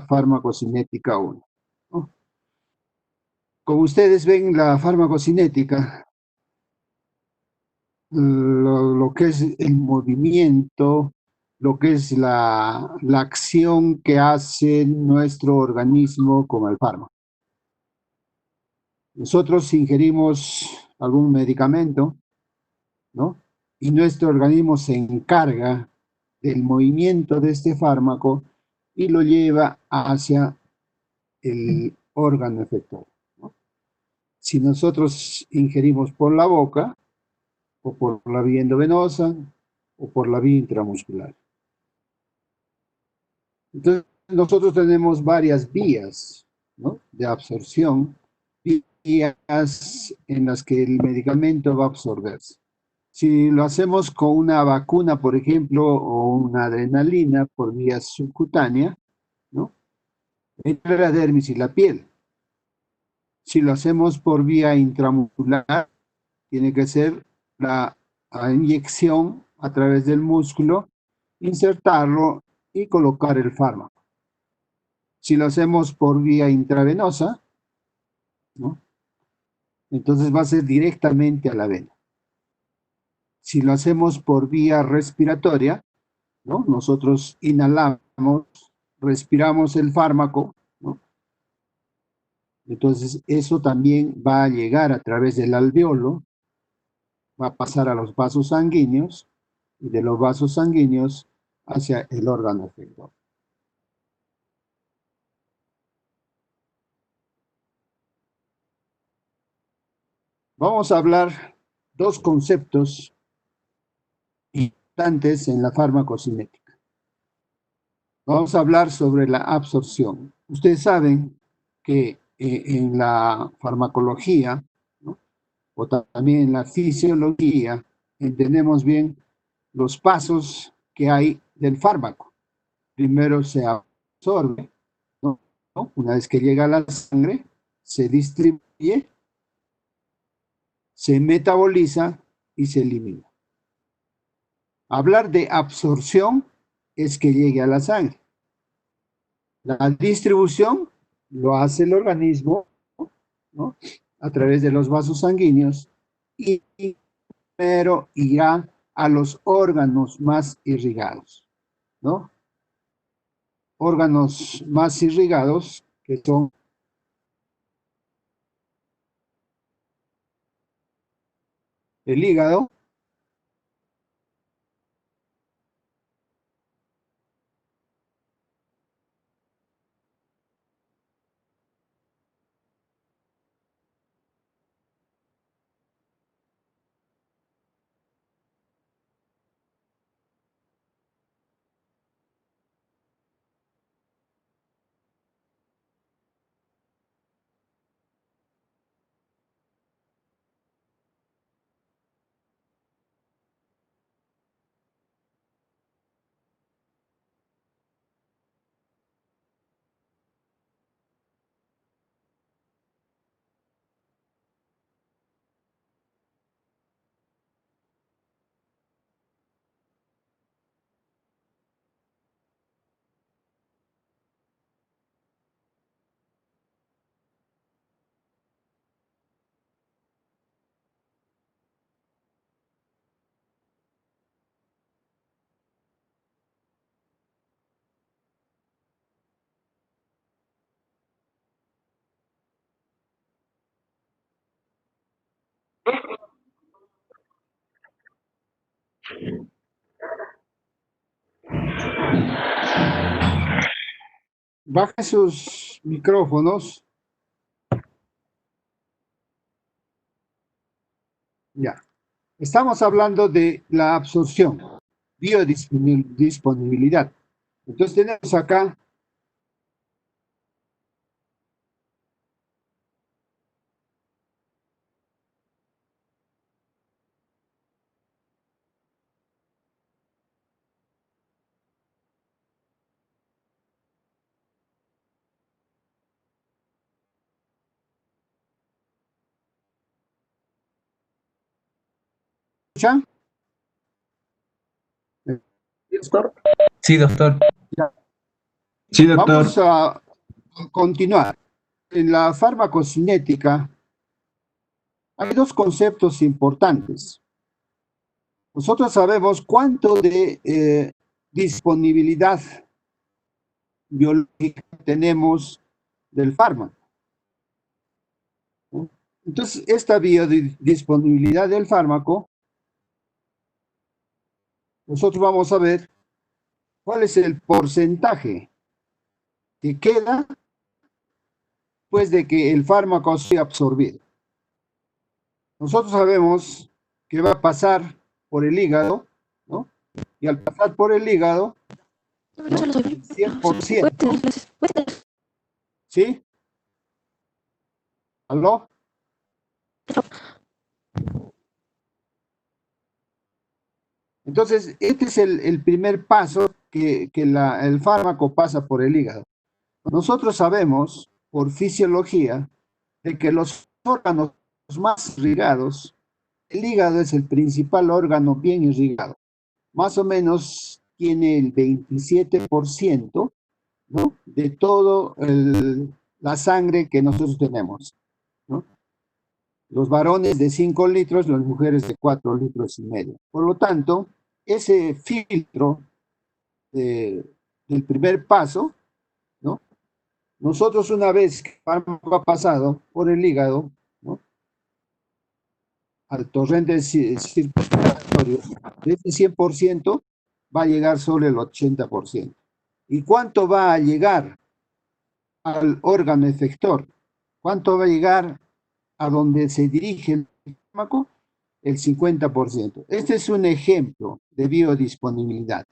farmacocinética 1, ¿no? Como ustedes ven, la farmacocinética, lo que es el movimiento, lo que es la acción que hace nuestro organismo con el fármaco. Nosotros ingerimos algún medicamento, ¿no? Y nuestro organismo se encarga del movimiento de este fármaco y lo lleva hacia el órgano efector, ¿no? Si nosotros ingerimos por la boca, o por la vía endovenosa, o por la vía intramuscular. Entonces, nosotros tenemos varias vías, ¿no?, de absorción, vías en las que el medicamento va a absorberse. Si lo hacemos con una vacuna, por ejemplo, o una adrenalina por vía subcutánea, ¿no?, entre la dermis y la piel. Si lo hacemos por vía intramuscular, tiene que ser la inyección a través del músculo, insertarlo y colocar el fármaco. Si lo hacemos por vía intravenosa, ¿no?, entonces va a ser directamente a la vena. Si lo hacemos por vía respiratoria, ¿no?, nosotros inhalamos, respiramos el fármaco, ¿no?, entonces eso también va a llegar a través del alveolo, va a pasar a los vasos sanguíneos y de los vasos sanguíneos hacia el órgano efector. Vamos a hablar dos conceptos importantes en la farmacocinética. Vamos a hablar sobre la absorción. Ustedes saben que en la farmacología, ¿no?, o también en la fisiología, entendemos bien los pasos que hay del fármaco. Primero se absorbe, ¿no? Una vez que llega a la sangre, se distribuye, se metaboliza y se elimina. Hablar de absorción es que llegue a la sangre. La distribución lo hace el organismo, ¿no?, a través de los vasos sanguíneos y primero irá a los órganos más irrigados, ¿no? Órganos más irrigados que son el hígado, bajen sus micrófonos, ya. Estamos hablando de la absorción, biodisponibilidad. Entonces tenemos acá, ¿escuchan? ¿Doctor? Sí, doctor. Ya. Sí, Vamos doctor. a continuar. En la farmacocinética hay dos conceptos importantes. Nosotros sabemos cuánto de disponibilidad biológica tenemos del fármaco, ¿no? Entonces, esta biodisponibilidad del fármaco, nosotros vamos a ver cuál es el porcentaje que queda después de que el fármaco sea absorbido. Nosotros sabemos que va a pasar por el hígado, ¿no? Y al pasar por el hígado, ¿no? El 100%, ¿sí? ¿Aló? Entonces, este es el primer paso que el fármaco pasa por el hígado. Nosotros sabemos, por fisiología, de que los órganos más irrigados, el hígado es el principal órgano bien irrigado. Más o menos tiene el 27%, ¿no? De todo la sangre que nosotros tenemos, ¿no? Los varones de 5 litros, las mujeres de 4 litros y medio. Por lo tanto, ese filtro del primer paso, ¿no? Nosotros una vez que el fármaco ha pasado por el hígado, ¿no? Al torrente circulatorio, de ese 100% va a llegar solo el 80%. ¿Y cuánto va a llegar al órgano efector? ¿Cuánto va a llegar a donde se dirige el fármaco? El 50%. Este es un ejemplo de biodisponibilidad.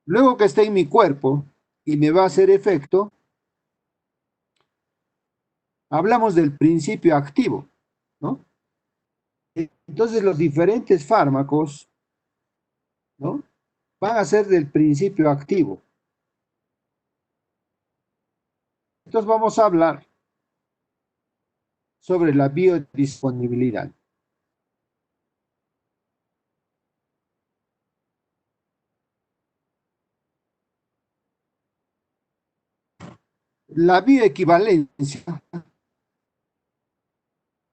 Luego que está en mi cuerpo y me va a hacer efecto, hablamos del principio activo, ¿no? Entonces los diferentes fármacos, ¿no? Van a ser del principio activo. Entonces vamos a hablar sobre la biodisponibilidad. La bioequivalencia,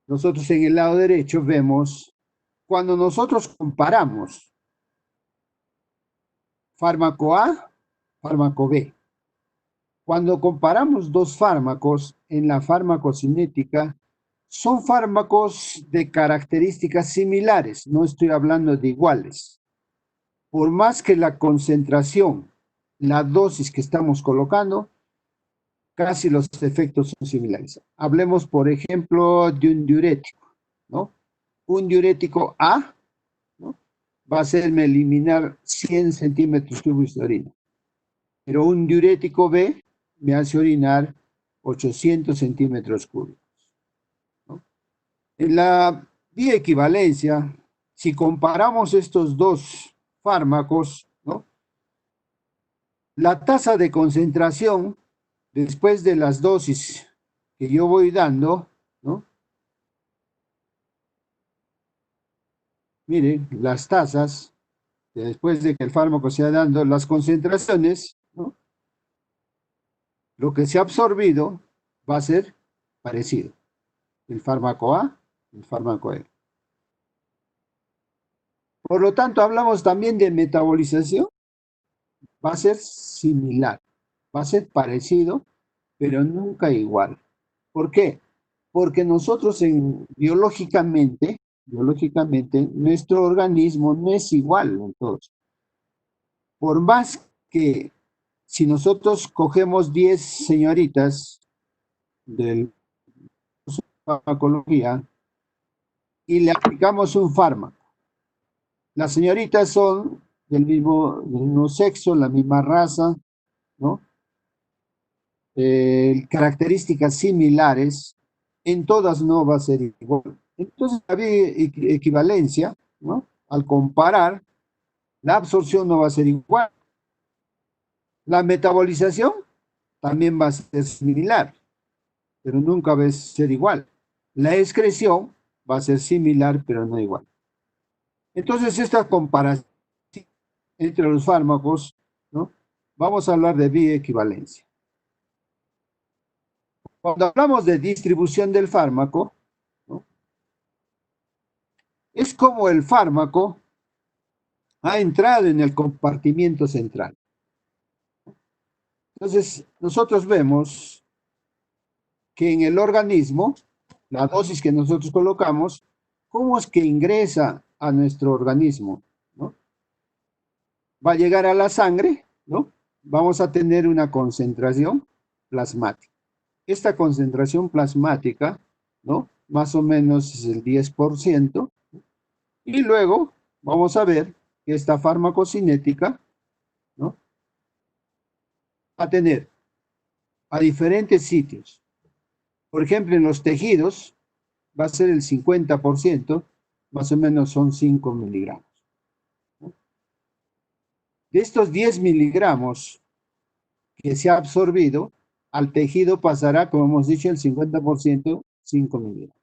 nosotros en el lado derecho vemos cuando nosotros comparamos fármaco A, fármaco B. Cuando comparamos dos fármacos en la farmacocinética, son fármacos de características similares, no estoy hablando de iguales. Por más que la concentración, la dosis que estamos colocando, casi los efectos son similares. Hablemos, por ejemplo, de un diurético, ¿no? Un diurético A, ¿no? Va a hacerme eliminar 100 centímetros cúbicos de orina, pero un diurético B me hace orinar 800 centímetros cúbicos, ¿no? En la bioequivalencia, si comparamos estos dos fármacos, ¿no? La tasa de concentración después de las dosis que yo voy dando, ¿no? Miren, las tasas, después de que el fármaco se ha dando, las concentraciones, ¿no? Lo que se ha absorbido va a ser parecido. El fármaco A, el fármaco E. Por lo tanto, hablamos también de metabolización, va a ser similar, va a ser parecido, pero nunca igual. ¿Por qué? Porque nosotros biológicamente, nuestro organismo no es igual en todos. Por más que si nosotros cogemos 10 señoritas de farmacología y le aplicamos un fármaco, las señoritas son del mismo sexo, la misma raza, ¿no? Características similares, en todas no va a ser igual. Entonces, había equivalencia, ¿no? Al comparar, la absorción no va a ser igual. La metabolización también va a ser similar, pero nunca va a ser igual. La excreción va a ser similar, pero no igual. Entonces, esta comparación entre los fármacos, ¿no? vamos a hablar de bioequivalencia. Cuando hablamos de distribución del fármaco, ¿no? Es como el fármaco ha entrado en el compartimiento central. Entonces, nosotros vemos que en el organismo, la dosis que nosotros colocamos, ¿cómo es que ingresa a nuestro organismo? ¿No? Va a llegar a la sangre, ¿no? Vamos a tener una concentración plasmática. Esta concentración plasmática, ¿no? Más o menos es el 10%, y luego vamos a ver que esta farmacocinética, ¿no? Va a tener a diferentes sitios. Por ejemplo, en los tejidos va a ser el 50%, más o menos son 5 miligramos. De estos 10 miligramos que se ha absorbido, al tejido pasará, como hemos dicho, el 50%, 5 miligramos.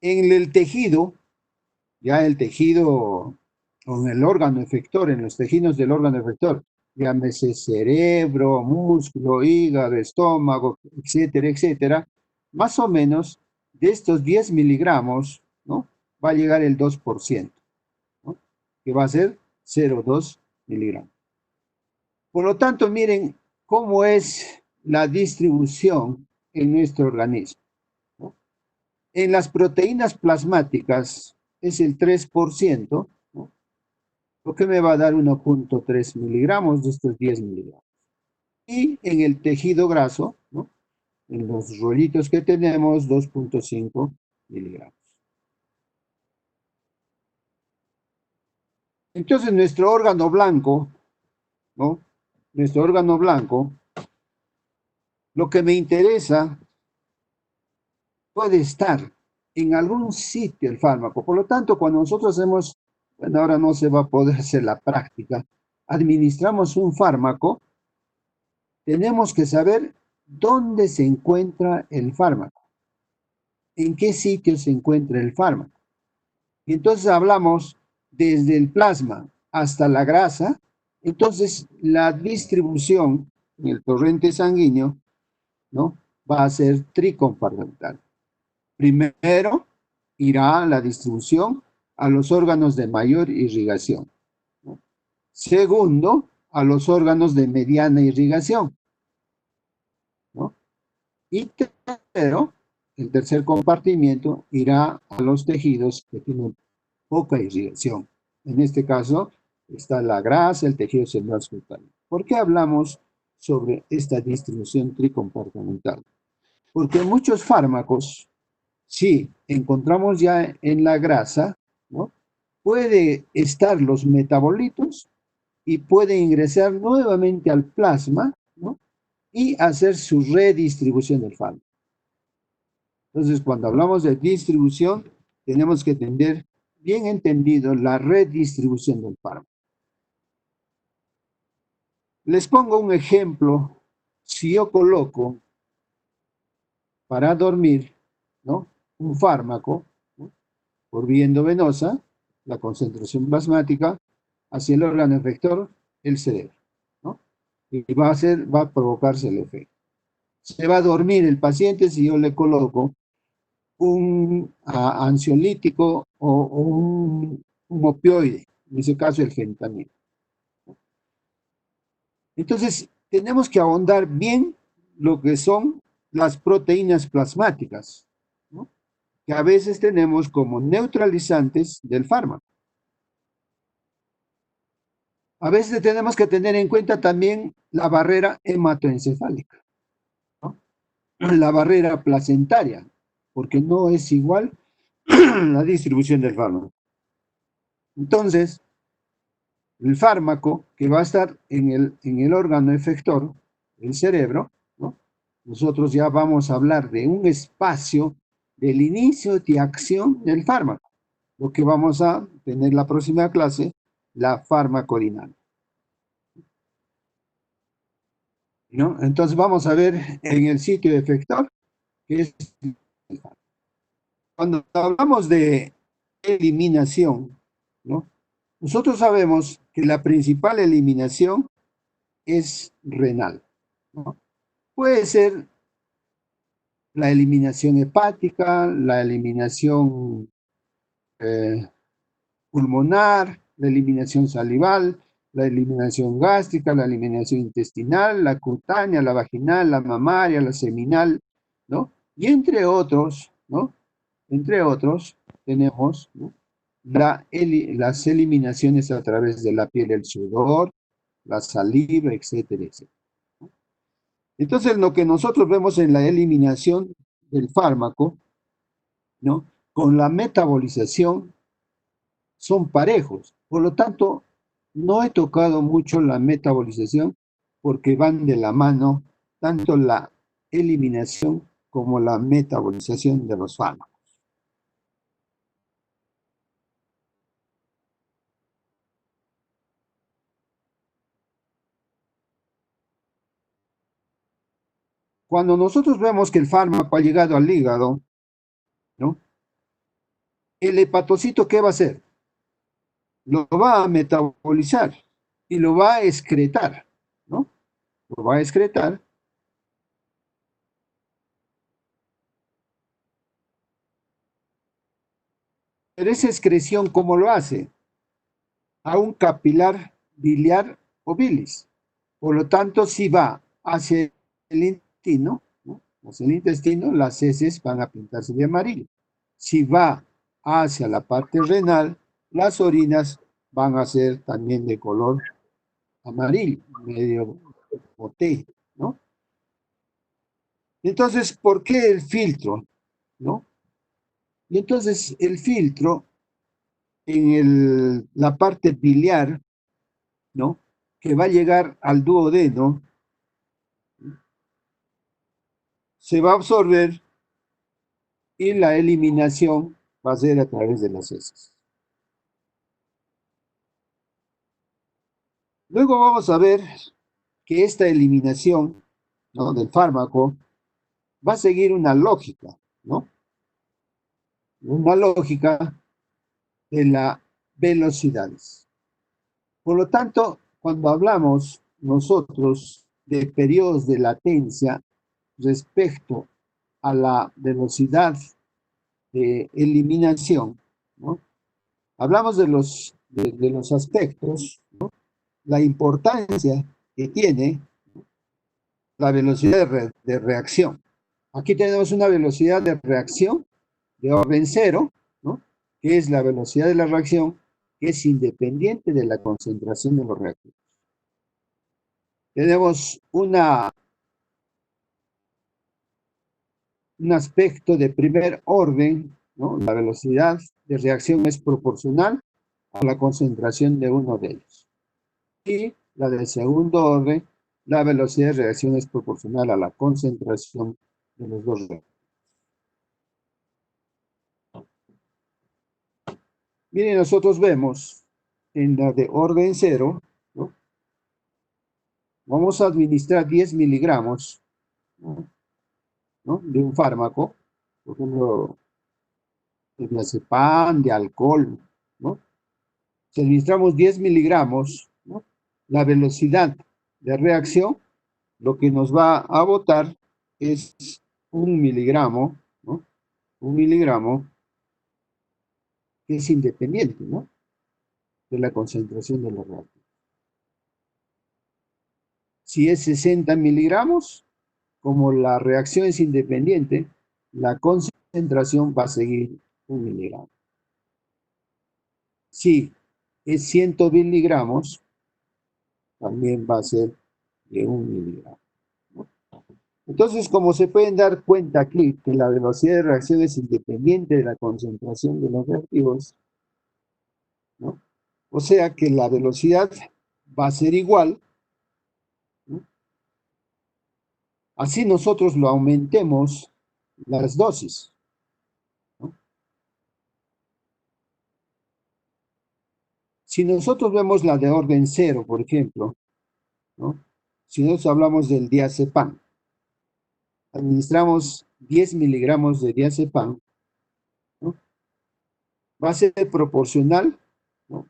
En el tejido, ya el tejido o en el órgano efector, en los tejidos del órgano efector, llámese cerebro, músculo, hígado, estómago, etcétera, etcétera, más o menos de estos 10 miligramos, ¿no? Va a llegar el 2%, ¿no? Que va a ser 0,2 miligramos. Por lo tanto, miren cómo es la distribución en nuestro organismo, ¿no? En las proteínas plasmáticas es el 3%, ¿no? Lo que me va a dar 1,3 miligramos de estos 10 miligramos. Y en el tejido graso, ¿no? En los rollitos que tenemos, 2,5 miligramos. Entonces, nuestro órgano blanco, ¿no? Nuestro órgano blanco, lo que me interesa puede estar en algún sitio el fármaco. Por lo tanto, cuando nosotros hacemos, bueno, ahora no se va a poder hacer la práctica, administramos un fármaco, tenemos que saber dónde se encuentra el fármaco, en qué sitio se encuentra el fármaco. Y entonces hablamos desde el plasma hasta la grasa, entonces la distribución en el torrente sanguíneo, ¿no? Va a ser tricompartimental. Primero irá la distribución a los órganos de mayor irrigación, ¿no? Segundo, a los órganos de mediana irrigación, ¿no? Y tercero, el tercer compartimiento irá a los tejidos que tienen poca irrigación. En este caso está la grasa, el tejido celular subcutáneo. ¿Por qué hablamos sobre esta distribución tricompartimental? Porque muchos fármacos, si encontramos ya en la grasa, ¿no? Puede estar los metabolitos y puede ingresar nuevamente al plasma, ¿no? Y hacer su redistribución del fármaco. Entonces, cuando hablamos de distribución, tenemos que tener bien entendido la redistribución del fármaco. Les pongo un ejemplo. Si yo coloco para dormir, ¿no? Un fármaco, ¿no? Por vía endovenosa, la concentración plasmática, hacia el órgano efector, el cerebro, ¿no? Y va a provocarse el efecto. Se va a dormir el paciente si yo le coloco un ansiolítico o un opioide, en ese caso el fentanilo. Entonces, tenemos que ahondar bien lo que son las proteínas plasmáticas, ¿no? Que a veces tenemos como neutralizantes del fármaco. A veces tenemos que tener en cuenta también la barrera hematoencefálica, ¿no? La barrera placentaria, porque no es igual la distribución del fármaco. Entonces, el fármaco que va a estar en el órgano efector, el cerebro, ¿no? Nosotros ya vamos a hablar de un espacio del inicio de acción del fármaco, lo que vamos a tener la próxima clase, la farmacodinámica, ¿no? Entonces vamos a ver en el sitio efector, que es el fármaco. Cuando hablamos de eliminación, ¿no? Nosotros sabemos que la principal eliminación es renal, ¿no? Puede ser la eliminación hepática, la eliminación pulmonar, la eliminación salival, la eliminación gástrica, la eliminación intestinal, la cutánea, la vaginal, la mamaria, la seminal, ¿no? Y entre otros, ¿no? Entre otros, tenemos, ¿no? Las eliminaciones a través de la piel, el sudor, la saliva, etcétera, etcétera. Entonces, lo que nosotros vemos en la eliminación del fármaco, ¿no? Con la metabolización son parejos. Por lo tanto, no he tocado mucho la metabolización porque van de la mano tanto la eliminación como la metabolización de los fármacos. Cuando nosotros vemos que el fármaco ha llegado al hígado, ¿no? El hepatocito, ¿qué va a hacer? Lo va a metabolizar y lo va a excretar, ¿no? Lo va a excretar. Pero esa excreción, ¿cómo lo hace? A un capilar biliar o bilis. Por lo tanto, si va hacia el intestino, ¿no? Hacia el intestino, las heces van a pintarse de amarillo. Si va hacia la parte renal, las orinas van a ser también de color amarillo, medio boté, ¿no? Entonces, ¿por qué el filtro? ¿No? Y entonces el filtro en la parte biliar, ¿no? Que va a llegar al duodeno, se va a absorber y la eliminación va a ser a través de las heces. Luego vamos a ver que esta eliminación, ¿no? Del fármaco va a seguir una lógica, ¿no? Una lógica de las velocidades. Por lo tanto, cuando hablamos nosotros de periodos de latencia respecto a la velocidad de eliminación, ¿no? Hablamos de los aspectos, ¿no? La importancia que tiene la velocidad de reacción. Aquí tenemos una velocidad de reacción de orden cero, ¿no? Que es la velocidad de la reacción, que es independiente de la concentración de los reactivos. Tenemos un aspecto de primer orden, ¿no? La velocidad de reacción es proporcional a la concentración de uno de ellos. Y la de segundo orden, la velocidad de reacción es proporcional a la concentración de los dos reactivos. Miren, nosotros vemos en la de orden cero, ¿no? Vamos a administrar 10 miligramos, ¿no? De un fármaco, por ejemplo, de diazepam, de alcohol, ¿no? Si administramos 10 miligramos, ¿no? La velocidad de reacción, lo que nos va a botar es 1 miligramo, ¿no? 1 miligramo que es independiente, ¿no? De la concentración de los reactivos. Si es 60 miligramos, como la reacción es independiente, la concentración va a seguir 1 miligramo. Si es 100 miligramos, también va a ser de 1 miligramo, ¿no? Entonces, como se pueden dar cuenta aquí, que la velocidad de reacción es independiente de la concentración de los reactivos, ¿no? O sea que la velocidad va a ser igual, ¿no? Así nosotros lo aumentemos las dosis, ¿no? Si nosotros vemos la de orden cero, por ejemplo, ¿no? Si nosotros hablamos del diazepam, administramos 10 miligramos de diazepam, ¿no? Va a ser proporcional, ¿no?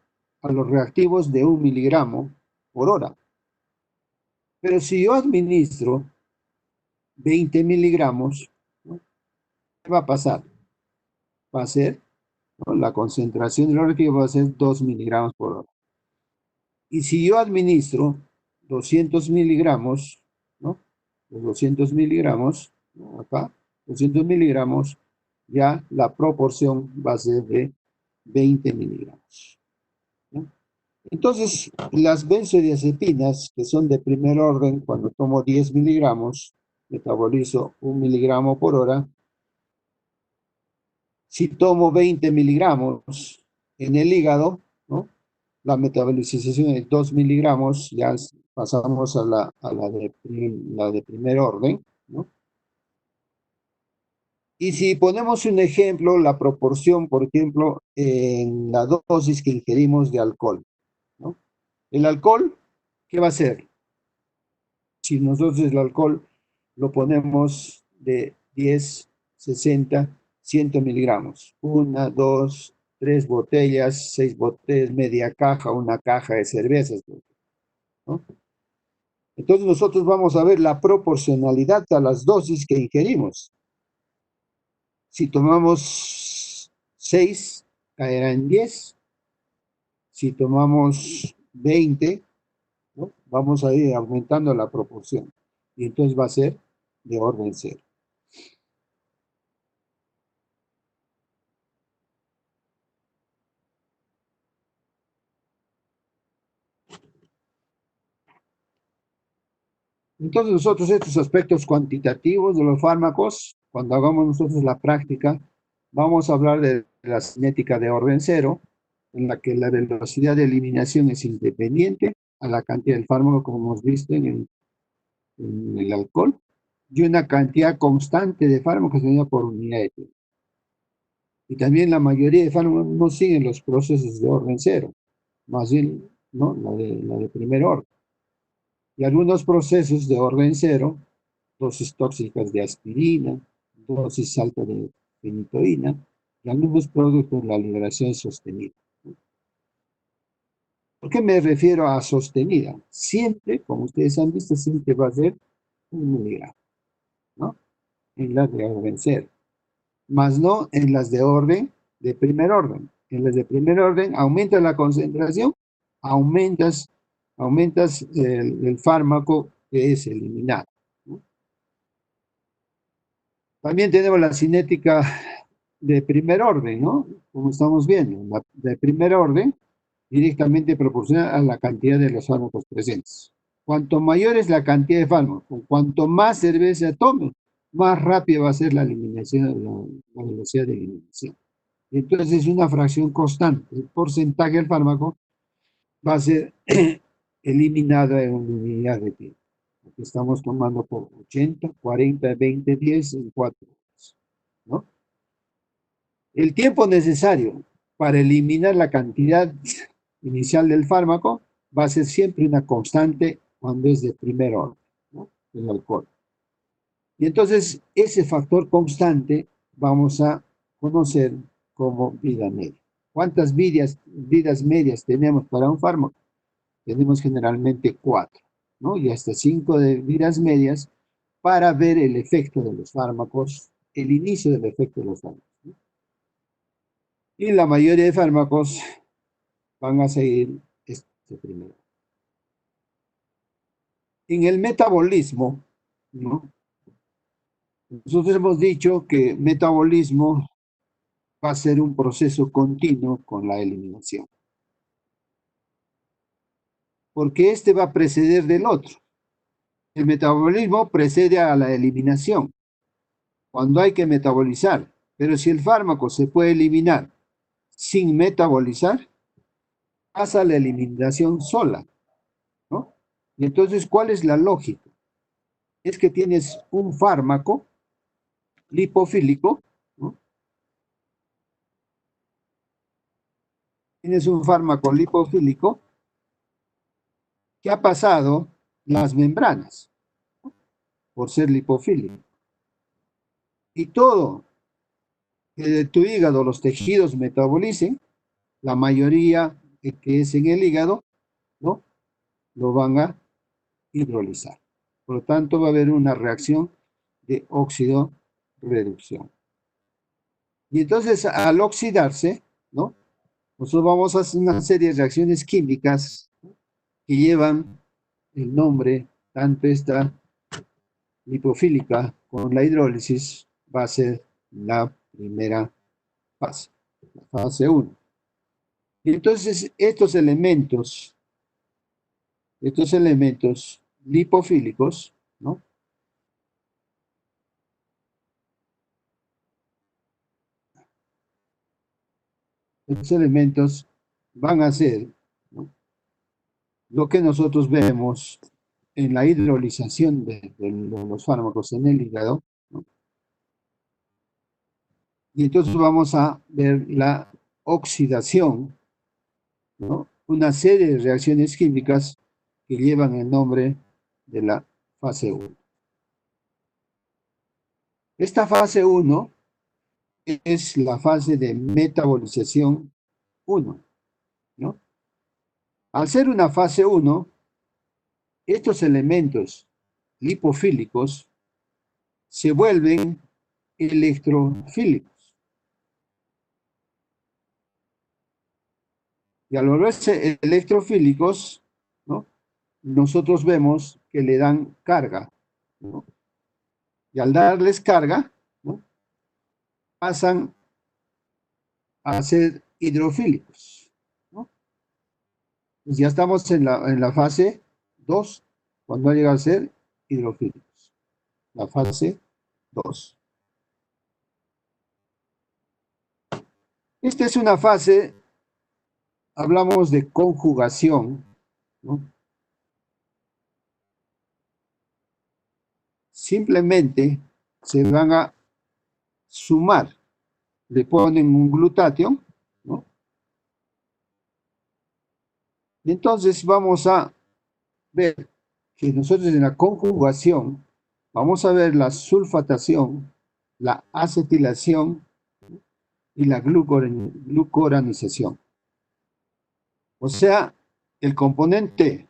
a los reactivos de 1 miligramo por hora. Pero si yo administro 20 miligramos, ¿no? ¿Qué va a pasar? Va a ser, ¿no? La concentración de los reactivos va a ser 2 miligramos por hora. Y si yo administro 200 miligramos, ¿no? Los 200 miligramos, ¿no? Acá, 200 miligramos, ya la proporción va a ser de 20 miligramos, ¿no? Entonces, las benzodiazepinas, que son de primer orden, cuando tomo 10 miligramos, metabolizo 1 miligramo por hora. Si tomo 20 miligramos en el hígado, ¿no? La metabolización de 2 miligramos, ya pasamos a la de primer orden, ¿no? Y si ponemos un ejemplo, la proporción, por ejemplo, en la dosis que ingerimos de alcohol, ¿no? El alcohol, ¿qué va a hacer? Si nosotros el alcohol lo ponemos de 10, 60, 100 miligramos, 1, 2, 3 botellas, 6 botellas, media caja, una caja de cervezas, ¿no? Entonces nosotros vamos a ver la proporcionalidad a las dosis que ingerimos. Si tomamos 6, caerá en 10. Si tomamos 20, ¿no? Vamos a ir aumentando la proporción. Y entonces va a ser de orden 0. Entonces nosotros estos aspectos cuantitativos de los fármacos, cuando hagamos nosotros la práctica, vamos a hablar de la cinética de orden 0, en la que la velocidad de eliminación es independiente a la cantidad del fármaco, como hemos visto en el alcohol, y una cantidad constante de fármacos medida por unidad de tiempo. Y también la mayoría de fármacos no siguen los procesos de orden 0, más bien, ¿no? La de primer orden. Y algunos procesos de orden 0, dosis tóxicas de aspirina, dosis alta de fenitoína, y algunos productos de la liberación sostenida. ¿Por qué me refiero a sostenida? Siempre, como ustedes han visto, siempre va a ser 1 miligramo, ¿no? En las de orden 0, más no en las de orden de primer orden. En las de primer orden aumenta la concentración, aumentas el fármaco que es eliminado, ¿no? También tenemos la cinética de primer orden, ¿no? Como estamos viendo, la de primer orden directamente proporciona a la cantidad de los fármacos presentes. Cuanto mayor es la cantidad de fármacos, cuanto más cerveza tome, más rápida va a ser la eliminación, la velocidad de eliminación. Entonces es una fracción constante. El porcentaje del fármaco va a ser eliminado en una unidad de tiempo. Aquí estamos tomando por 80, 40, 20, 10 en 4 horas, ¿no? El tiempo necesario para eliminar la cantidad inicial del fármaco va a ser siempre una constante cuando es de primer orden, ¿no? El alcohol. Y entonces ese factor constante vamos a conocer como vida media. ¿Cuántas vidas medias tenemos para un fármaco? Tenemos generalmente 4, ¿no? Y hasta 5 de vidas medias para ver el efecto de los fármacos, el inicio del efecto de los fármacos, ¿no? Y la mayoría de fármacos van a seguir este primero. En el metabolismo, ¿no? Nosotros hemos dicho que metabolismo va a ser un proceso continuo con la eliminación, porque este va a preceder del otro. El metabolismo precede a la eliminación, cuando hay que metabolizar, pero si el fármaco se puede eliminar sin metabolizar, pasa la eliminación sola, ¿no? Y entonces, ¿cuál es la lógica? Es que tienes un fármaco lipofílico, ¿no? Tienes un fármaco lipofílico que ha pasado las membranas por ser lipofílico. Y todo que tu hígado, los tejidos metabolicen, la mayoría que es en el hígado, ¿no? Lo van a hidrolizar. Por lo tanto, va a haber una reacción de óxido-reducción. Y entonces, al oxidarse, ¿no? Nosotros vamos a hacer una serie de reacciones químicas que llevan el nombre, tanto esta lipofílica con la hidrólisis, va a ser la primera fase, la fase 1. Y entonces, estos elementos lipofílicos, ¿no? Estos elementos van a ser, ¿no?, lo que nosotros vemos en la hidrolización de los fármacos en el hígado, ¿no? Y entonces vamos a ver la oxidación, ¿no? Una serie de reacciones químicas que llevan el nombre de la fase 1. Esta fase 1 es la fase de metabolización 1, ¿no? Al ser una fase 1, estos elementos lipofílicos se vuelven electrofílicos. Y al volverse electrofílicos, ¿no?, nosotros vemos que le dan carga, ¿no? Y al darles carga, ¿no?, pasan a ser hidrofílicos, ¿no? Pues ya estamos en la fase 2, cuando llega a ser hidrofílicos. La fase 2. Esta es una fase, hablamos de conjugación, ¿no? Simplemente se van a sumar, le ponen un glutatión, ¿no? Y entonces vamos a ver que nosotros en la conjugación vamos a ver la sulfatación, la acetilación y la glucoranización. O sea, el componente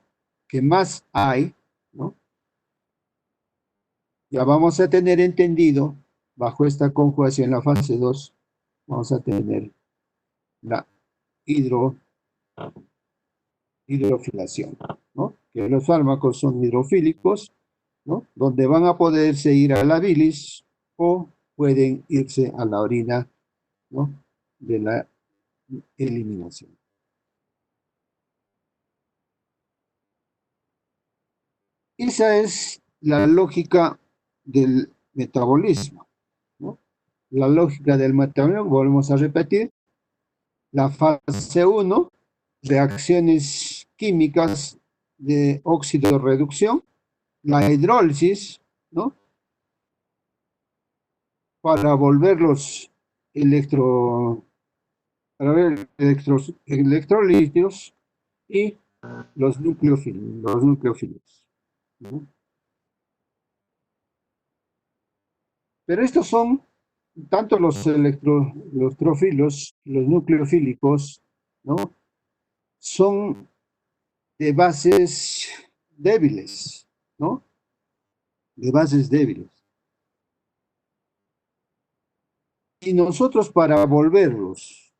que más hay, ¿no?, ya vamos a tener entendido, bajo esta conjugación, la fase 2, vamos a tener la hidrofilación, ¿no? Que los fármacos son hidrofílicos, ¿no?, donde van a poderse ir a la bilis o pueden irse a la orina, ¿no?, de la eliminación. Esa es la lógica del metabolismo, ¿no? La lógica del metabolismo, volvemos a repetir, la fase 1, reacciones químicas de óxido-reducción, la hidrólisis, ¿no?, para volverlos electrolitos y los nucleófilos, ¿no? Pero estos son tanto los electrofilos, los nucleofílicos, ¿no?, son de bases débiles, ¿no? De bases débiles. Y nosotros, para volverlos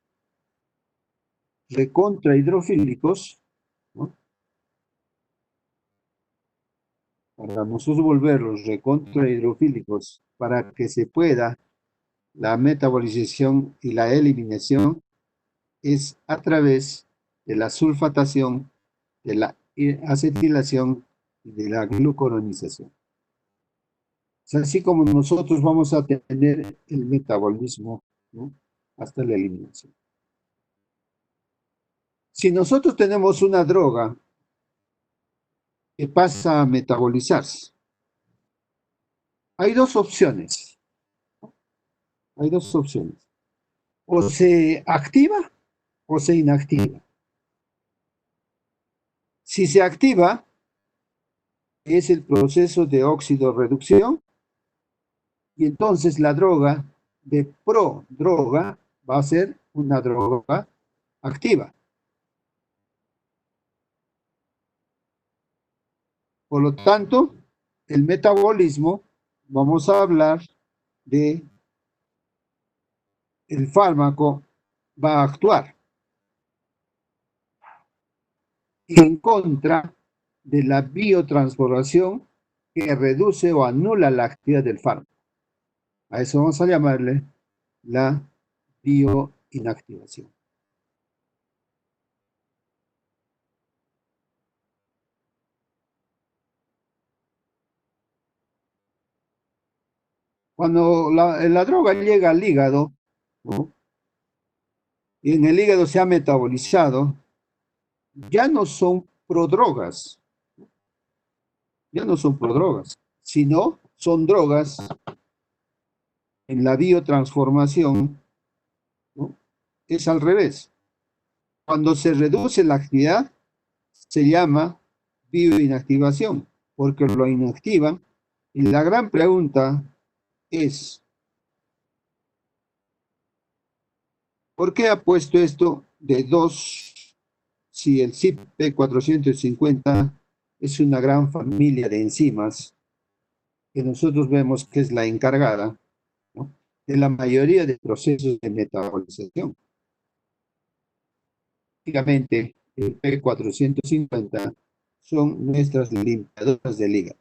recontra hidrofílicos, ¿no?, para nosotros volverlos recontra hidrofílicos, para que se pueda la metabolización y la eliminación, es a través de la sulfatación, de la acetilación y de la glucoronización. Es así como nosotros vamos a tener el metabolismo, ¿no?, hasta la eliminación. Si nosotros tenemos una droga que pasa a metabolizarse, hay dos opciones. Hay dos opciones. O se activa o se inactiva. Si se activa, es el proceso de óxido-reducción, y entonces la droga de prodroga va a ser una droga activa. Por lo tanto, el metabolismo, vamos a hablar de el fármaco va a actuar en contra de la biotransformación que reduce o anula la actividad del fármaco. A eso vamos a llamarle la bioinactivación. Cuando la droga llega al hígado, ¿no? Y en el hígado se ha metabolizado, ya no son prodrogas, ya no son prodrogas, sino son drogas en la biotransformación, ¿no? Es al revés. Cuando se reduce la actividad, se llama bioinactivación, porque lo inactivan. Y la gran pregunta es, ¿por qué ha puesto esto de 2 si el CYP450 es una gran familia de enzimas que nosotros vemos que es la encargada, ¿no?, de la mayoría de procesos de metabolización? Básicamente, el P450 son nuestras limpiadoras del hígado.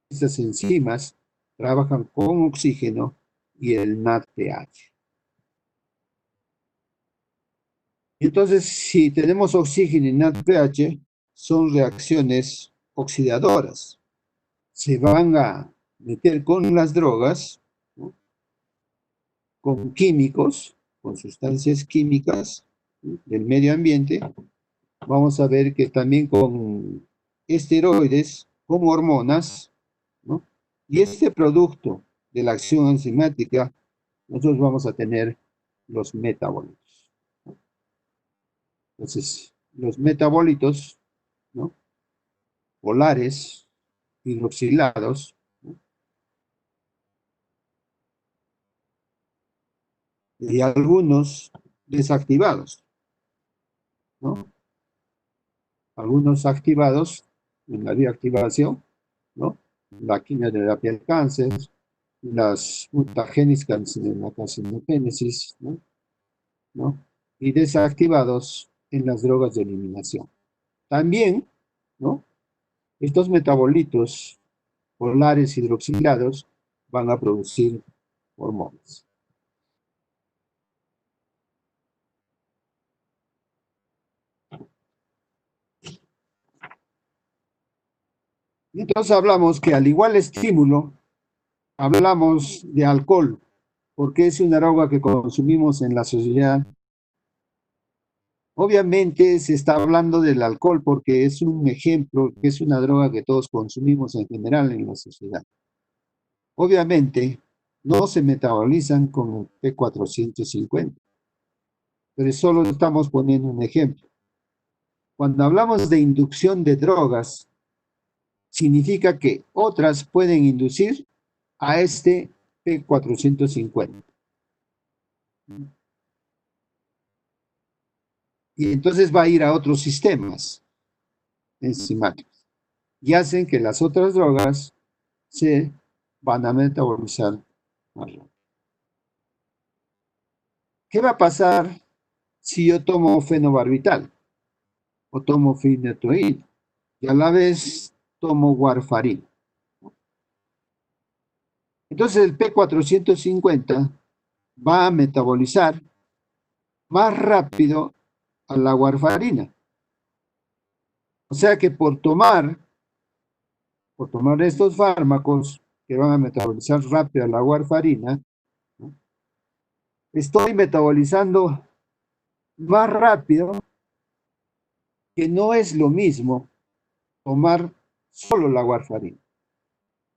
Estas enzimas trabajan con oxígeno y el NADPH. Entonces, si tenemos oxígeno y NADPH, son reacciones oxidadoras. Se van a meter con las drogas, ¿no?, con químicos, con sustancias químicas, ¿no?, del medio ambiente. Vamos a ver que también con esteroides, con hormonas, ¿no? Y este producto de la acción enzimática, nosotros vamos a tener los metabolitos. Entonces, los metabolitos, ¿no?, polares, hidroxilados, ¿no?, y algunos desactivados, ¿no? Algunos activados en la bioactivación, ¿no? La quimioterapia del cáncer, las mutagénicas en la carcinogénesis, ¿no?, ¿no? Y desactivados en las drogas de eliminación. También, ¿no?, estos metabolitos polares hidroxilados van a producir hormonas. Entonces hablamos que al igual estímulo, hablamos de alcohol, porque es una droga que consumimos en la sociedad. Obviamente se está hablando del alcohol porque es un ejemplo, que es una droga que todos consumimos en general en la sociedad. Obviamente no se metabolizan con el P450, pero solo estamos poniendo un ejemplo. Cuando hablamos de inducción de drogas, significa que otras pueden inducir a este P450. Y entonces va a ir a otros sistemas enzimáticos y hacen que las otras drogas se van a metabolizar más rápido. ¿Qué va a pasar si yo tomo fenobarbital o tomo phenytoin y a la vez tomo warfarina? Entonces el P450 va a metabolizar más rápido a la warfarina. O sea que por tomar estos fármacos que van a metabolizar rápido a la warfarina, ¿no?, estoy metabolizando más rápido, que no es lo mismo tomar solo la warfarina.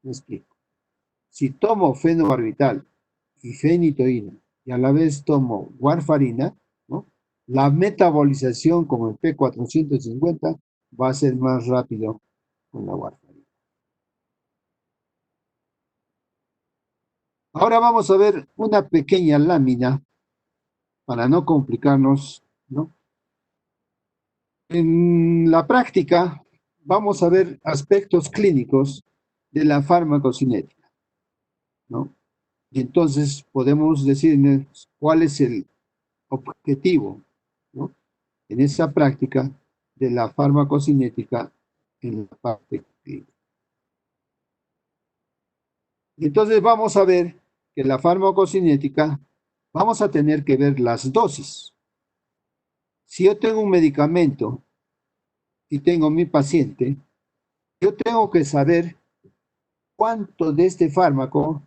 Me explico. Si tomo fenobarbital y fenitoína y a la vez tomo warfarina, ¿no?, la metabolización con el P450 va a ser más rápido con la warfarina. Ahora vamos a ver una pequeña lámina para no complicarnos, ¿no? En la práctica, vamos a ver aspectos clínicos de la farmacocinética, ¿no? Y entonces podemos decirnos cuál es el objetivo, ¿no? En esa práctica de la farmacocinética en la parte clínica. Y entonces vamos a ver que la farmacocinética vamos a tener que ver las dosis. Si yo tengo un medicamento y tengo mi paciente, yo tengo que saber cuánto de este fármaco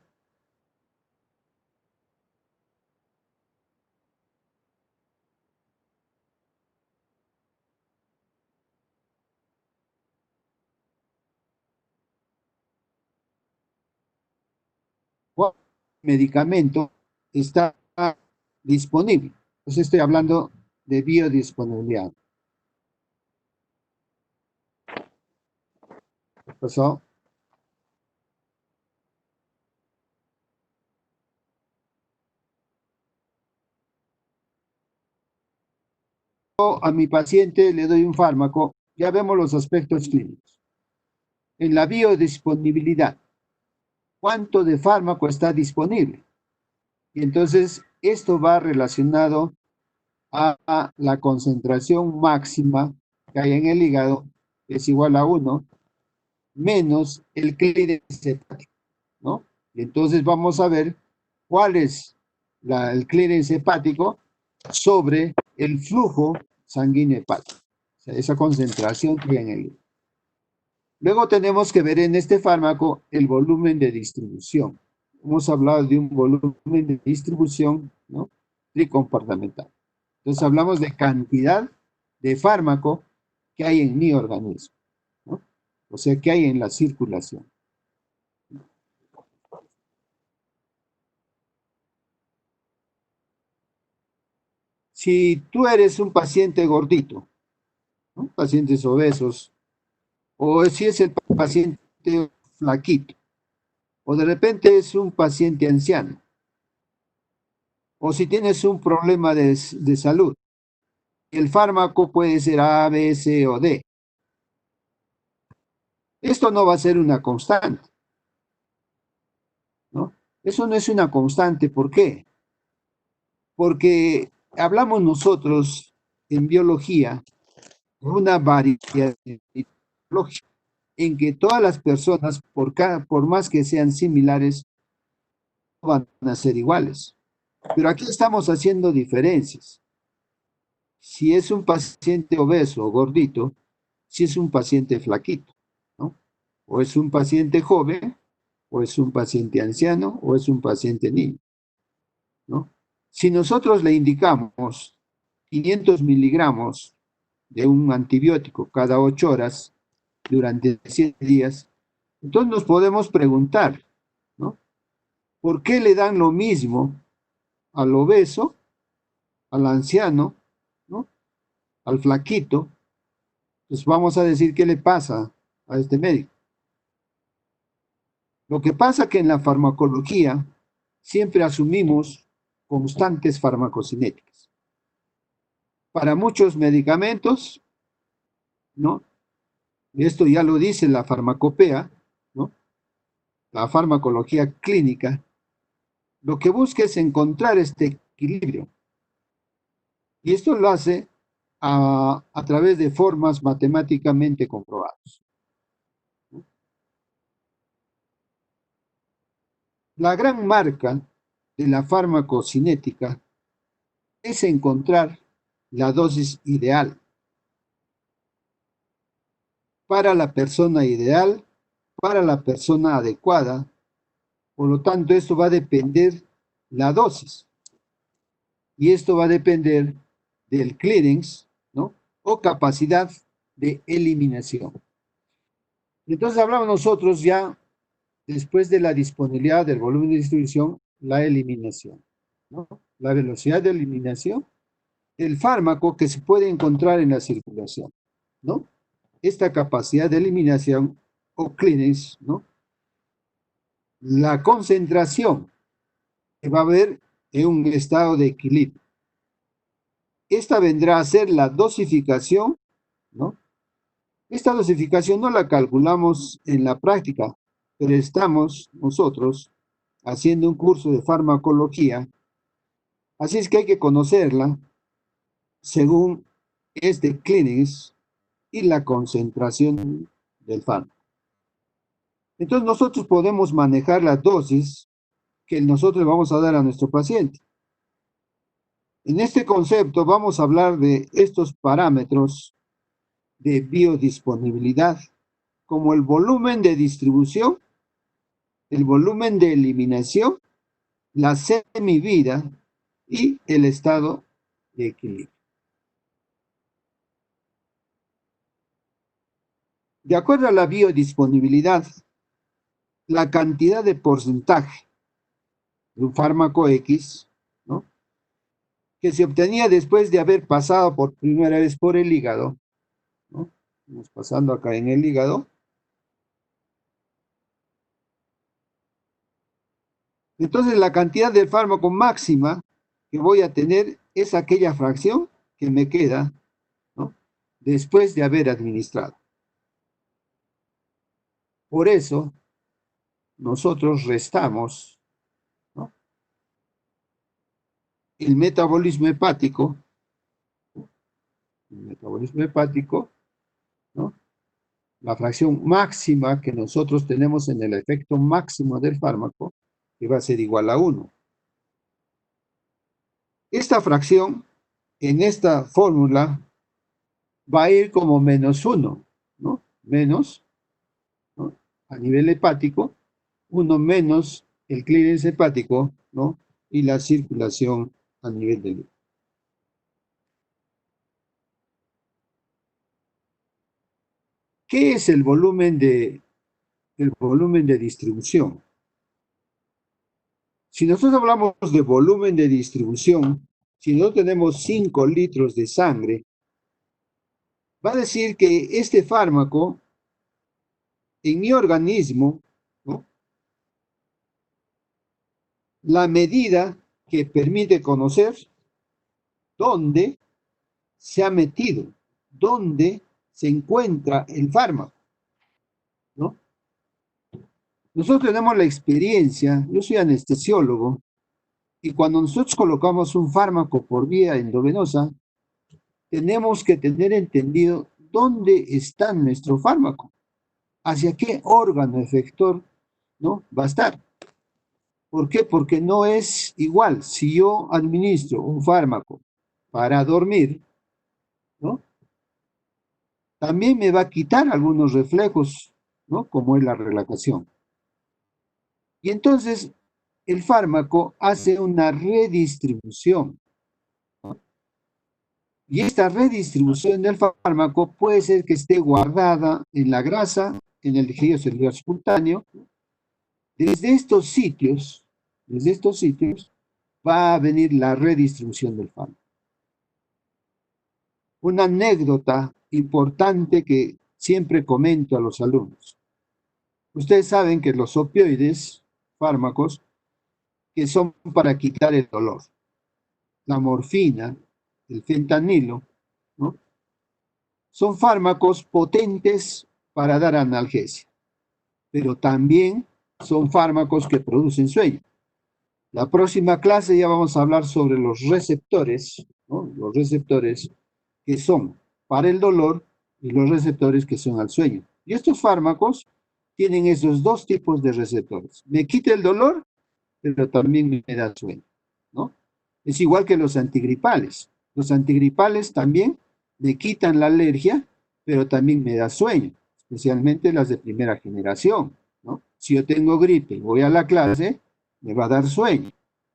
medicamento está disponible. Entonces estoy hablando de biodisponibilidad. ¿Qué pasó? Yo a mi paciente le doy un fármaco, ya vemos los aspectos clínicos. En la biodisponibilidad, ¿cuánto de fármaco está disponible? Y entonces esto va relacionado a la concentración máxima que hay en el hígado, que es igual a 1, menos el clearance hepático, ¿no? Y entonces vamos a ver cuál es el clearance hepático sobre el flujo sanguíneo hepático, o sea, esa concentración que hay en el hígado. Luego tenemos que ver en este fármaco el volumen de distribución. Hemos hablado de un volumen de distribución, ¿no? Tricompartimental. Entonces hablamos de cantidad de fármaco que hay en mi organismo, ¿no? O sea, que hay en la circulación. Si tú eres un paciente gordito, ¿no? Pacientes obesos, o si es el paciente flaquito, o de repente es un paciente anciano, o si tienes un problema de salud, el fármaco puede ser A, B, C o D. Esto no va a ser una constante, ¿no? Eso no es una constante. ¿Por qué? Porque hablamos nosotros en biología de una variedad biológica en que todas las personas, por más que sean similares, no van a ser iguales. Pero aquí estamos haciendo diferencias. Si es un paciente obeso o gordito, si es un paciente flaquito, ¿no? O es un paciente joven, o es un paciente anciano, o es un paciente niño, ¿no? Si nosotros le indicamos 500 miligramos de un antibiótico cada 8 horas durante 7 días, entonces nos podemos preguntar, ¿no? ¿Por qué le dan lo mismo al obeso, al anciano, ¿no? Al flaquito? Pues vamos a decir qué le pasa a este médico. Lo que pasa que en la farmacología siempre asumimos constantes farmacocinéticas. Para muchos medicamentos, ¿no? Esto ya lo dice la farmacopea, ¿no? La farmacología clínica, lo que busca es encontrar este equilibrio. Y esto lo hace a través de formas matemáticamente comprobadas. La gran marca de la farmacocinética es encontrar la dosis ideal para la persona ideal, para la persona adecuada. Por lo tanto, esto va a depender la dosis. Y esto va a depender del clearance, ¿no? O capacidad de eliminación. Entonces hablamos nosotros ya, después de la disponibilidad del volumen de distribución, la eliminación, ¿no? La velocidad de eliminación del fármaco que se puede encontrar en la circulación, ¿no? Esta capacidad de eliminación o clearance, ¿no? La concentración que va a haber en un estado de equilibrio. Esta vendrá a ser la dosificación, ¿no? Esta dosificación no la calculamos en la práctica, pero estamos nosotros haciendo un curso de farmacología, así es que hay que conocerla según este clínics y la concentración del fármaco. Entonces nosotros podemos manejar la dosis que nosotros vamos a dar a nuestro paciente. En este concepto vamos a hablar de estos parámetros de biodisponibilidad, como el volumen de distribución, el volumen de eliminación, la semivida y el estado de equilibrio. De acuerdo a la biodisponibilidad, la cantidad de porcentaje de un fármaco X, ¿no?, que se obtenía después de haber pasado por primera vez por el hígado, ¿no? Vamos pasando acá en el hígado. Entonces la cantidad del fármaco máxima que voy a tener es aquella fracción que me queda, ¿no?, después de haber administrado. Por eso nosotros restamos, ¿no?, el metabolismo hepático, ¿no?, la fracción máxima que nosotros tenemos en el efecto máximo del fármaco, que va a ser igual a 1. Esta fracción, en esta fórmula, va a ir como -1, ¿no? Menos, ¿no?, a nivel hepático, 1 menos el clearance hepático, ¿no?, y la circulación a nivel del hígado. ¿Qué es el volumen de distribución? Si nosotros hablamos de volumen de distribución, si no tenemos 5 litros de sangre, va a decir que este fármaco en mi organismo, ¿no?, la medida que permite conocer dónde se ha metido, dónde se encuentra el fármaco, ¿no? Nosotros tenemos la experiencia, yo soy anestesiólogo, y cuando nosotros colocamos un fármaco por vía endovenosa, tenemos que tener entendido dónde está nuestro fármaco, hacia qué órgano efector, ¿no?, va a estar. ¿Por qué? Porque no es igual si yo administro un fármaco para dormir, ¿no?, también me va a quitar algunos reflejos, ¿no?, como es la relajación. Y entonces el fármaco hace una redistribución, ¿no?, y esta redistribución del fármaco puede ser que esté guardada en la grasa, en el tejido celular subcutáneo. Desde estos sitios va a venir la redistribución del fármaco. Una anécdota importante que siempre comento a los alumnos. Ustedes saben que los opioides, fármacos, que son para quitar el dolor, la morfina, el fentanilo, ¿no?, son fármacos potentes para dar analgesia, pero también son fármacos que producen sueño. La próxima clase ya vamos a hablar sobre los receptores, ¿no?, los receptores que son para el dolor y los receptores que son al sueño. Y estos fármacos tienen esos dos tipos de receptores. Me quita el dolor, pero también me da sueño, ¿no? Es igual que los antigripales. Los antigripales también me quitan la alergia, pero también me da sueño, especialmente las de primera generación, ¿no? Si yo tengo gripe y voy a la clase, me va a dar sueño.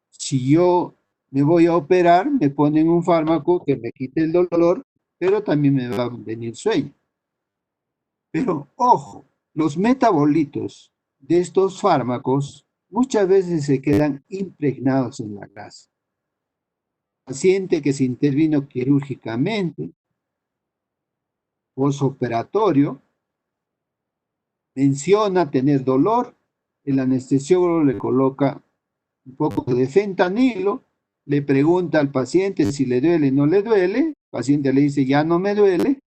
Si yo me voy a operar, me ponen un fármaco que me quite el dolor, pero también me va a venir sueño. Pero ojo, los metabolitos de estos fármacos muchas veces se quedan impregnados en la grasa. Paciente que se intervino quirúrgicamente, posoperatorio, menciona tener dolor, el anestesiólogo le coloca un poco de fentanilo, le pregunta al paciente si le duele o no le duele, el paciente le dice ya no me duele,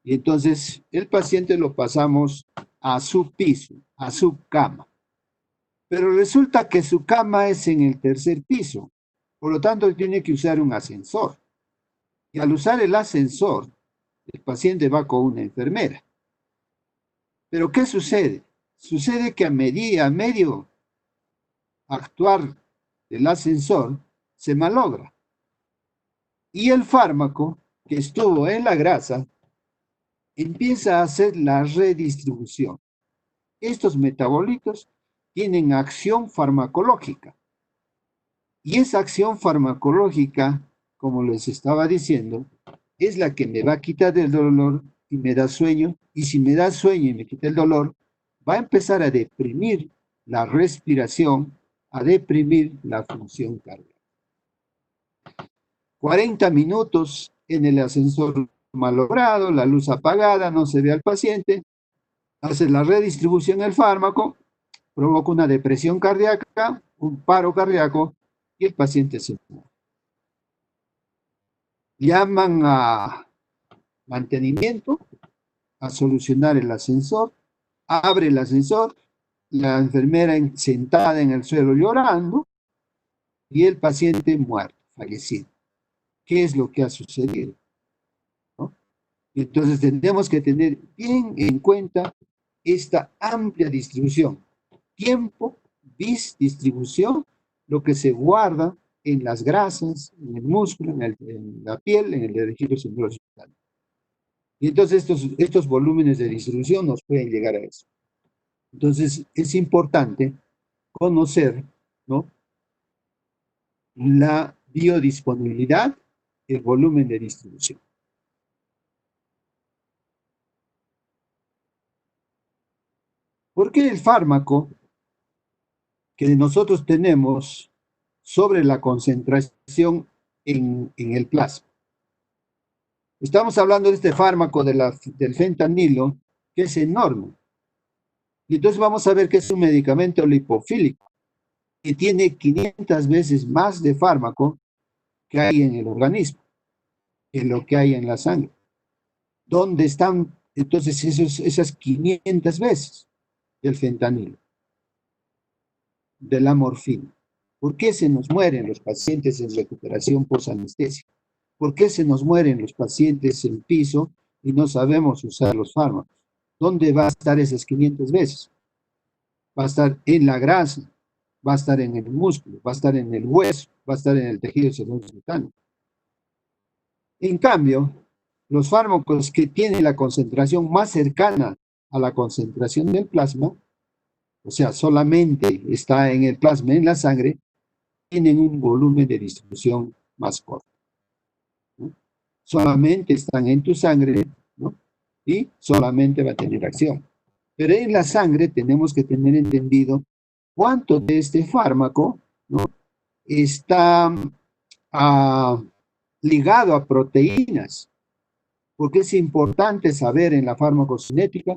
Y entonces el paciente lo pasamos a su piso, a su cama. Pero resulta que su cama es en el tercer piso. Por lo tanto, tiene que usar un ascensor. Y al usar el ascensor, el paciente va con una enfermera. Pero ¿qué sucede? Sucede que a medio actuar del ascensor, se malogra. Y el fármaco que estuvo en la grasa empieza a hacer la redistribución. Estos metabolitos tienen acción farmacológica. Y esa acción farmacológica, como les estaba diciendo, es la que me va a quitar el dolor y me da sueño. Y si me da sueño y me quita el dolor, va a empezar a deprimir la respiración, a deprimir la función cardíaca. 40 minutos en el ascensor malogrado, la luz apagada, no se ve al paciente, hace la redistribución del fármaco, provoca una depresión cardíaca, un paro cardíaco y el paciente se muere. Llaman a mantenimiento, a solucionar el ascensor, abre el ascensor, la enfermera sentada en el suelo llorando y el paciente muerto, fallecido. ¿Qué es lo que ha sucedido? ¿No? Entonces tenemos que tener bien en cuenta esta amplia distribución. Tiempo, distribución, lo que se guarda en las grasas, en el músculo, en la piel, en el tejido celular hospital. Y entonces estos volúmenes de distribución nos pueden llegar a eso. Entonces es importante conocer, ¿no?, la biodisponibilidad, el volumen de distribución. ¿Por qué el fármaco que nosotros tenemos sobre la concentración en el plasma? Estamos hablando de este fármaco del fentanilo, que es enorme. Y entonces vamos a ver que es un medicamento lipofílico, que tiene 500 veces más de fármaco que hay en el organismo, que lo que hay en la sangre. ¿Dónde están entonces esas 500 veces del fentanilo, de la morfina? ¿Por qué se nos mueren los pacientes en recuperación posanestesia? ¿Por qué se nos mueren los pacientes en piso y no sabemos usar los fármacos? ¿Dónde va a estar esas 500 veces? Va a estar en la grasa, va a estar en el músculo, va a estar en el hueso, va a estar en el tejido celular cutáneo. En cambio, los fármacos que tienen la concentración más cercana a la concentración del plasma, o sea, solamente está en el plasma, en la sangre, tienen un volumen de distribución más corto, ¿no? Solamente están en tu sangre, ¿no?, y solamente va a tener acción. Pero en la sangre tenemos que tener entendido cuánto de este fármaco, ¿no?, está ligado a proteínas, porque es importante saber en la farmacocinética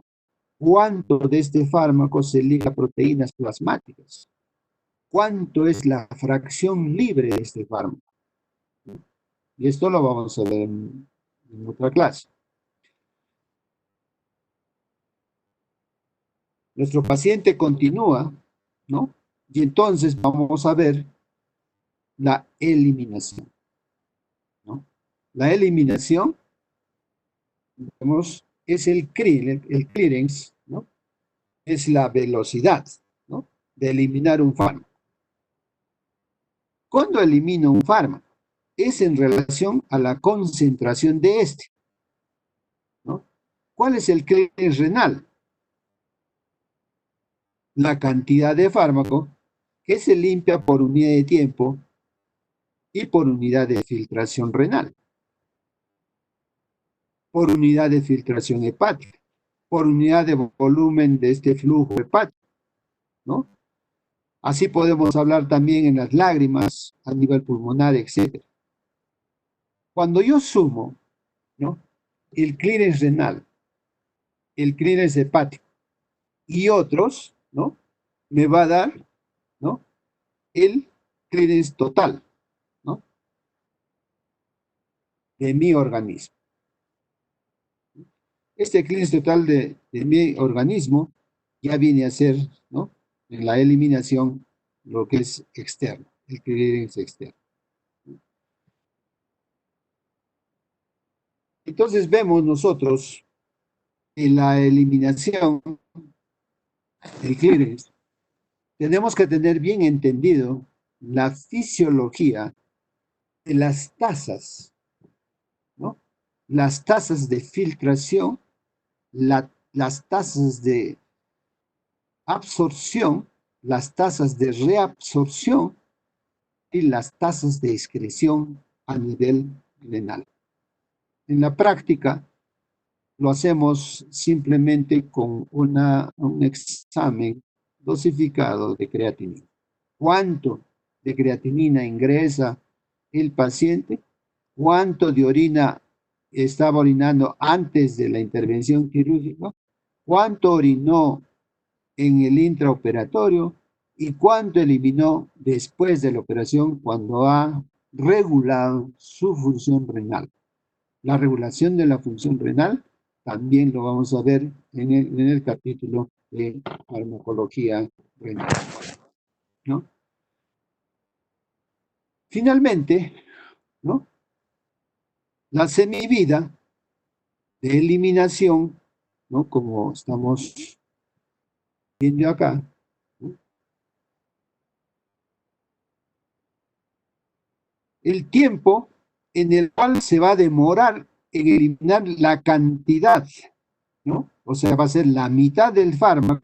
cuánto de este fármaco se liga a proteínas plasmáticas, cuánto es la fracción libre de este fármaco. Y esto lo vamos a ver en otra clase. Nuestro paciente continúa, ¿no? Y entonces vamos a ver la eliminación, ¿no? La eliminación, digamos, es el clearance, ¿no? Es la velocidad, ¿no?, de eliminar un fármaco. ¿Cuándo elimino un fármaco? Es en relación a la concentración de este, ¿no? ¿Cuál es el clearance renal? La cantidad de fármaco que se limpia por unidad de tiempo y por unidad de filtración renal, por unidad de filtración hepática, por unidad de volumen de este flujo hepático, ¿no? Así podemos hablar también en las lágrimas a nivel pulmonar, etc. Cuando yo sumo, ¿no?, el clearance renal, el clearance hepático y otros, ¿no?, me va a dar, ¿no?, el clearance total, ¿no?, de mi organismo. este clearance total de mi organismo ya viene a ser, ¿no?, en la eliminación lo que es externo, el clearance externo. Entonces vemos nosotros en la eliminación del clearance, tenemos que tener bien entendido la fisiología de las tasas, ¿no? Las tasas de filtración, las tasas de absorción, las tasas de reabsorción y las tasas de excreción a nivel renal. En la práctica lo hacemos simplemente con un examen dosificado de creatinina. ¿Cuánto de creatinina ingresa el paciente? ¿Cuánto de orina estaba orinando antes de la intervención quirúrgica? ¿Cuánto orinó en el intraoperatorio? ¿Y cuánto eliminó después de la operación cuando ha regulado su función renal? La regulación de la función renal también lo vamos a ver en el capítulo de farmacología renal, ¿no? Finalmente, ¿no?, la semivida de eliminación, ¿no?, como estamos viendo acá, ¿no?, el tiempo en el cual se va a demorar en eliminar la cantidad, ¿no? O sea, va a ser la mitad del fármaco.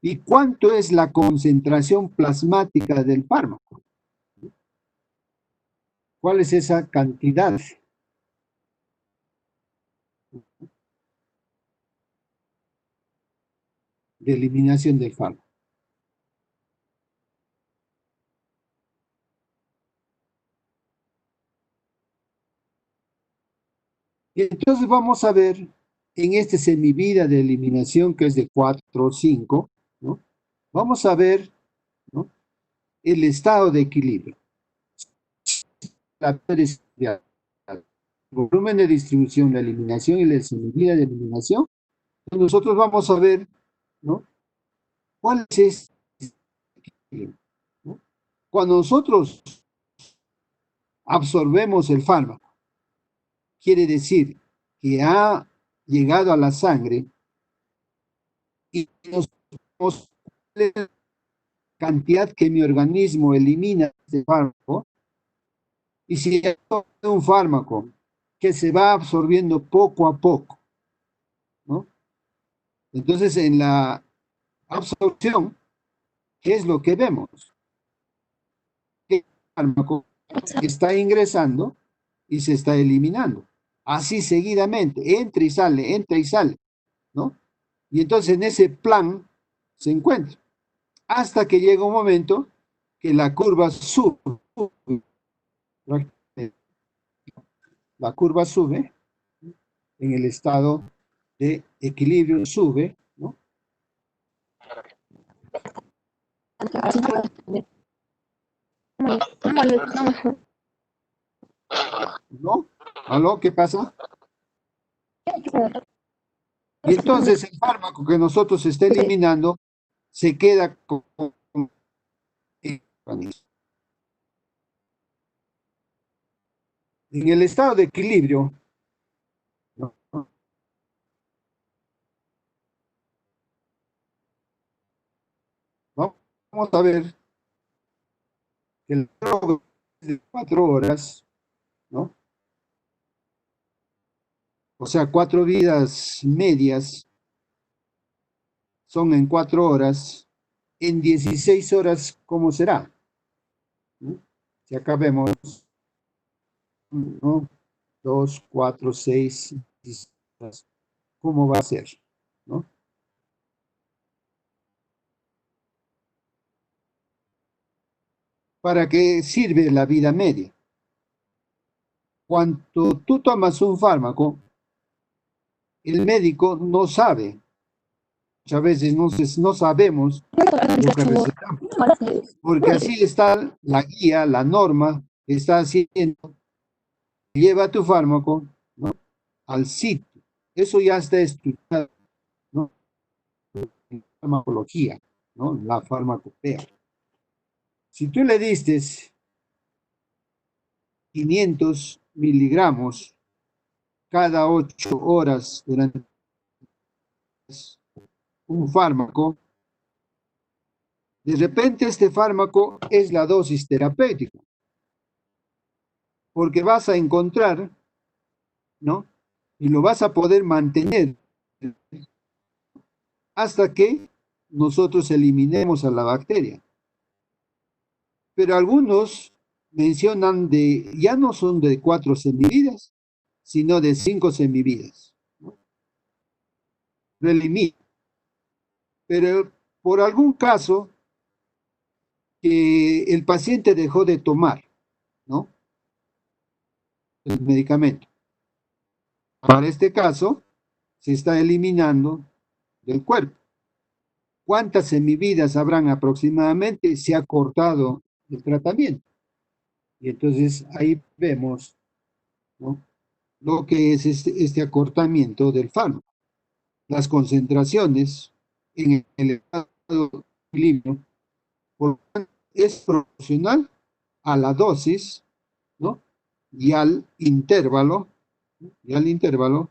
¿Y cuánto es la concentración plasmática del fármaco? ¿Cuál es esa cantidad? De eliminación del fármaco. Y entonces vamos a ver en este semivida de eliminación que es de 4 o 5, ¿no?, vamos a ver, ¿no?, el estado de equilibrio. El volumen de distribución, la eliminación y la semivida de eliminación. Nosotros vamos a ver, ¿no?, cuál es este, ¿no? Cuando nosotros absorbemos el fármaco, quiere decir que ha llegado a la sangre y nos la cantidad que mi organismo elimina de fármaco, y si es un fármaco que se va absorbiendo poco a poco, ¿no? Entonces, en la absorción, ¿qué es lo que vemos? Que el fármaco está ingresando y se está eliminando. Así seguidamente, entra y sale, ¿no? Y entonces en ese plan se encuentra. Hasta que llega un momento que la curva sube. La curva sube en el estado de equilibrio, sube, ¿no? ¿No? ¿Aló? ¿Qué pasa? Y entonces el fármaco que nosotros está eliminando se queda con en el estado de equilibrio, ¿no?, vamos a ver que el reloj de 4 horas, ¿no? O sea, 4 vidas medias son en 4 horas. En 16 horas, ¿cómo será? ¿No? Si acá vemos 1, 2, 4, 6, ¿cómo va a ser? ¿No? ¿Para qué sirve la vida media? Cuando tú tomas un fármaco, el médico no sabe, muchas veces no sabemos lo que recetamos, porque así está la guía, la norma, está haciendo, lleva tu fármaco, ¿no?, al sitio. Eso ya está estudiado, ¿no? En farmacología, ¿no? La farmacopea. Si tú le diste 500 miligramos cada 8 horas durante un fármaco, de repente este fármaco es la dosis terapéutica, porque vas a encontrar, ¿no? Y lo vas a poder mantener hasta que nosotros eliminemos a la bacteria. Pero algunos mencionan ya no son de 4 semividas, sino de 5 semividas, ¿no? Lo elimina. Pero por algún caso que el paciente dejó de tomar, ¿no? El medicamento. Para este caso, se está eliminando del cuerpo. ¿Cuántas semividas habrán aproximadamente? Se ha cortado el tratamiento. Y entonces ahí vemos, ¿no? Lo que es este acortamiento del fármaco. Las concentraciones en el estado de equilibrio es proporcional a la dosis, ¿no? Y al intervalo, y al intervalo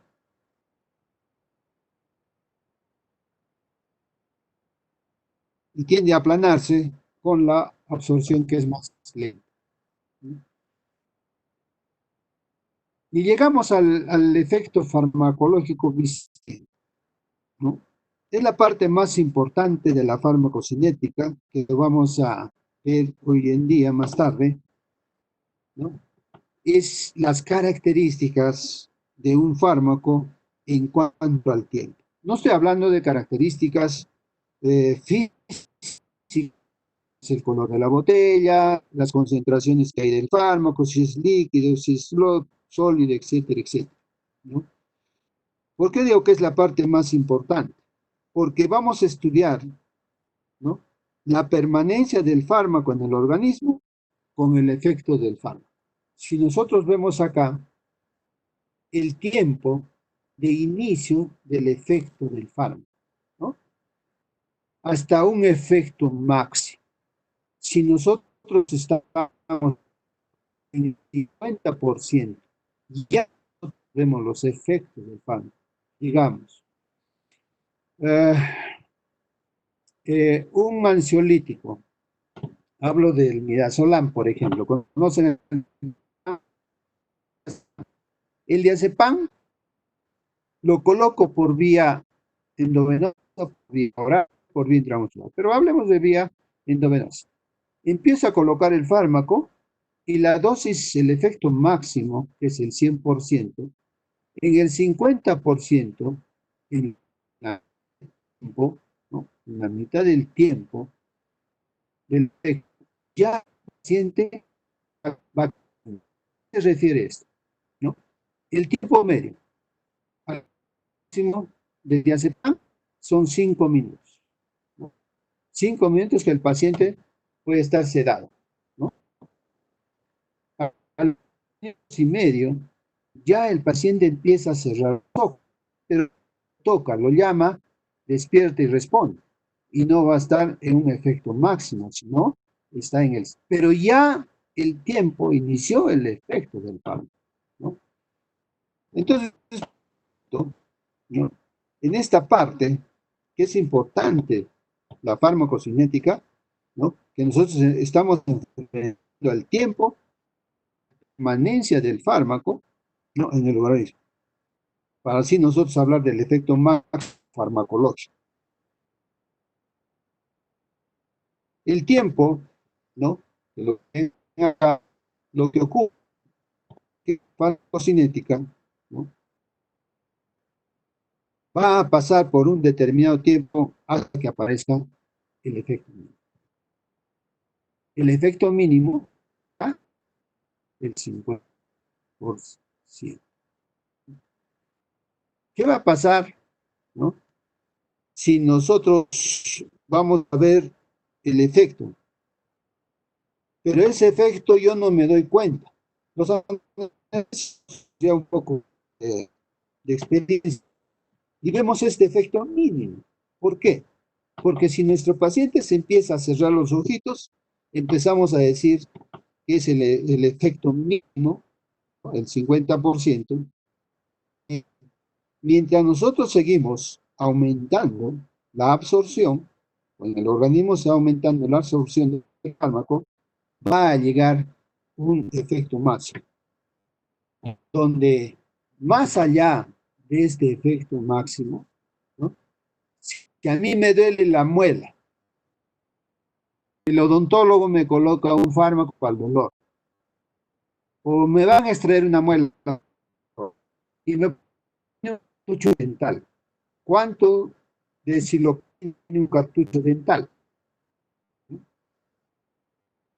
y tiende a aplanarse con la absorción que es más lenta. Y llegamos al efecto farmacológico visible, ¿no? Es la parte más importante de la farmacocinética que vamos a ver hoy en día más tarde, ¿no? Es las características de un fármaco en cuanto al tiempo. No estoy hablando de características físicas, el color de la botella, las concentraciones que hay del fármaco, si es líquido, si es sólido, etcétera, etcétera, ¿no? ¿Por qué digo que es la parte más importante? Porque vamos a estudiar, ¿no? La permanencia del fármaco en el organismo con el efecto del fármaco. Si nosotros vemos acá el tiempo de inicio del efecto del fármaco, ¿no? Hasta un efecto máximo. Si nosotros estamos en el 50%, ya vemos los efectos del fármaco. Digamos, eh, un ansiolítico, hablo del midazolam, por ejemplo, ¿conocen el diazepam? Lo coloco por vía endovenosa, por vía oral, por vía intramuscular, pero hablemos de vía endovenosa. Empiezo a colocar el fármaco y la dosis, el efecto máximo, que es el 100%, en el 50%, en la, tiempo, ¿no? En la mitad del tiempo del efecto, ya el paciente va. ¿A qué se refiere esto? ¿No? El tiempo medio al máximo de diazepam son 5 minutos, ¿no? 5 minutos que el paciente puede estar sedado, ¿no? Al minuto y medio, ya el paciente empieza a cerrar los ojos, pero toca, lo llama, despierta y responde. Y no va a estar en un efecto máximo, sino está en el. Pero ya el tiempo inició el efecto del fármaco, ¿no? Entonces, ¿no? En esta parte, que es importante, la farmacocinética, ¿no? Que nosotros estamos enfrentando el tiempo, permanencia del fármaco, ¿no? En el organismo, para así nosotros hablar del efecto más farmacológico. El tiempo, ¿no? Lo que ocurre en la farmacocinética, ¿no? Va a pasar por un determinado tiempo hasta que aparezca el efecto mínimo. El efecto mínimo, ¿ah? El 50%. ¿Qué va a pasar, ¿no? Si nosotros vamos a ver el efecto, pero ese efecto yo no me doy cuenta? Los análisis ya un poco de experiencia y vemos este efecto mínimo. ¿Por qué? Porque si nuestro paciente se empieza a cerrar los ojitos, empezamos a decir que es el efecto mínimo, el 50%, mientras nosotros seguimos aumentando la absorción, cuando el organismo está aumentando la absorción del fármaco, va a llegar un efecto máximo, donde más allá de este efecto máximo, ¿no? Si a mí me duele la muela, el odontólogo me coloca un fármaco para el dolor, o me van a extraer una muela y me ponen un cartucho dental. ¿Cuánto de silocaína tiene un cartucho dental?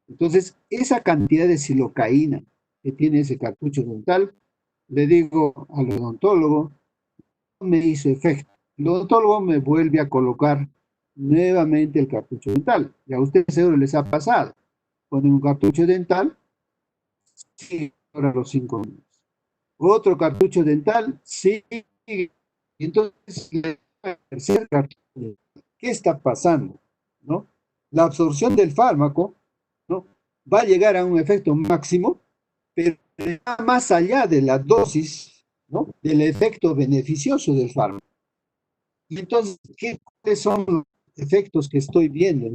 Entonces, esa cantidad de silocaína que tiene ese cartucho dental, le digo al odontólogo, no me hizo efecto. El odontólogo me vuelve a colocar nuevamente el cartucho dental. Y a ustedes seguro les ha pasado. Ponen un cartucho dental, sigue ahora los 5 minutos. Otro cartucho dental, sigue. Y entonces, el tercer cartucho dental. ¿Qué está pasando? ¿No? La absorción del fármaco, ¿no?, va a llegar a un efecto máximo, pero va más allá de la dosis, ¿no?, del efecto beneficioso del fármaco. Y entonces, ¿cuáles son los efectos que estoy viendo?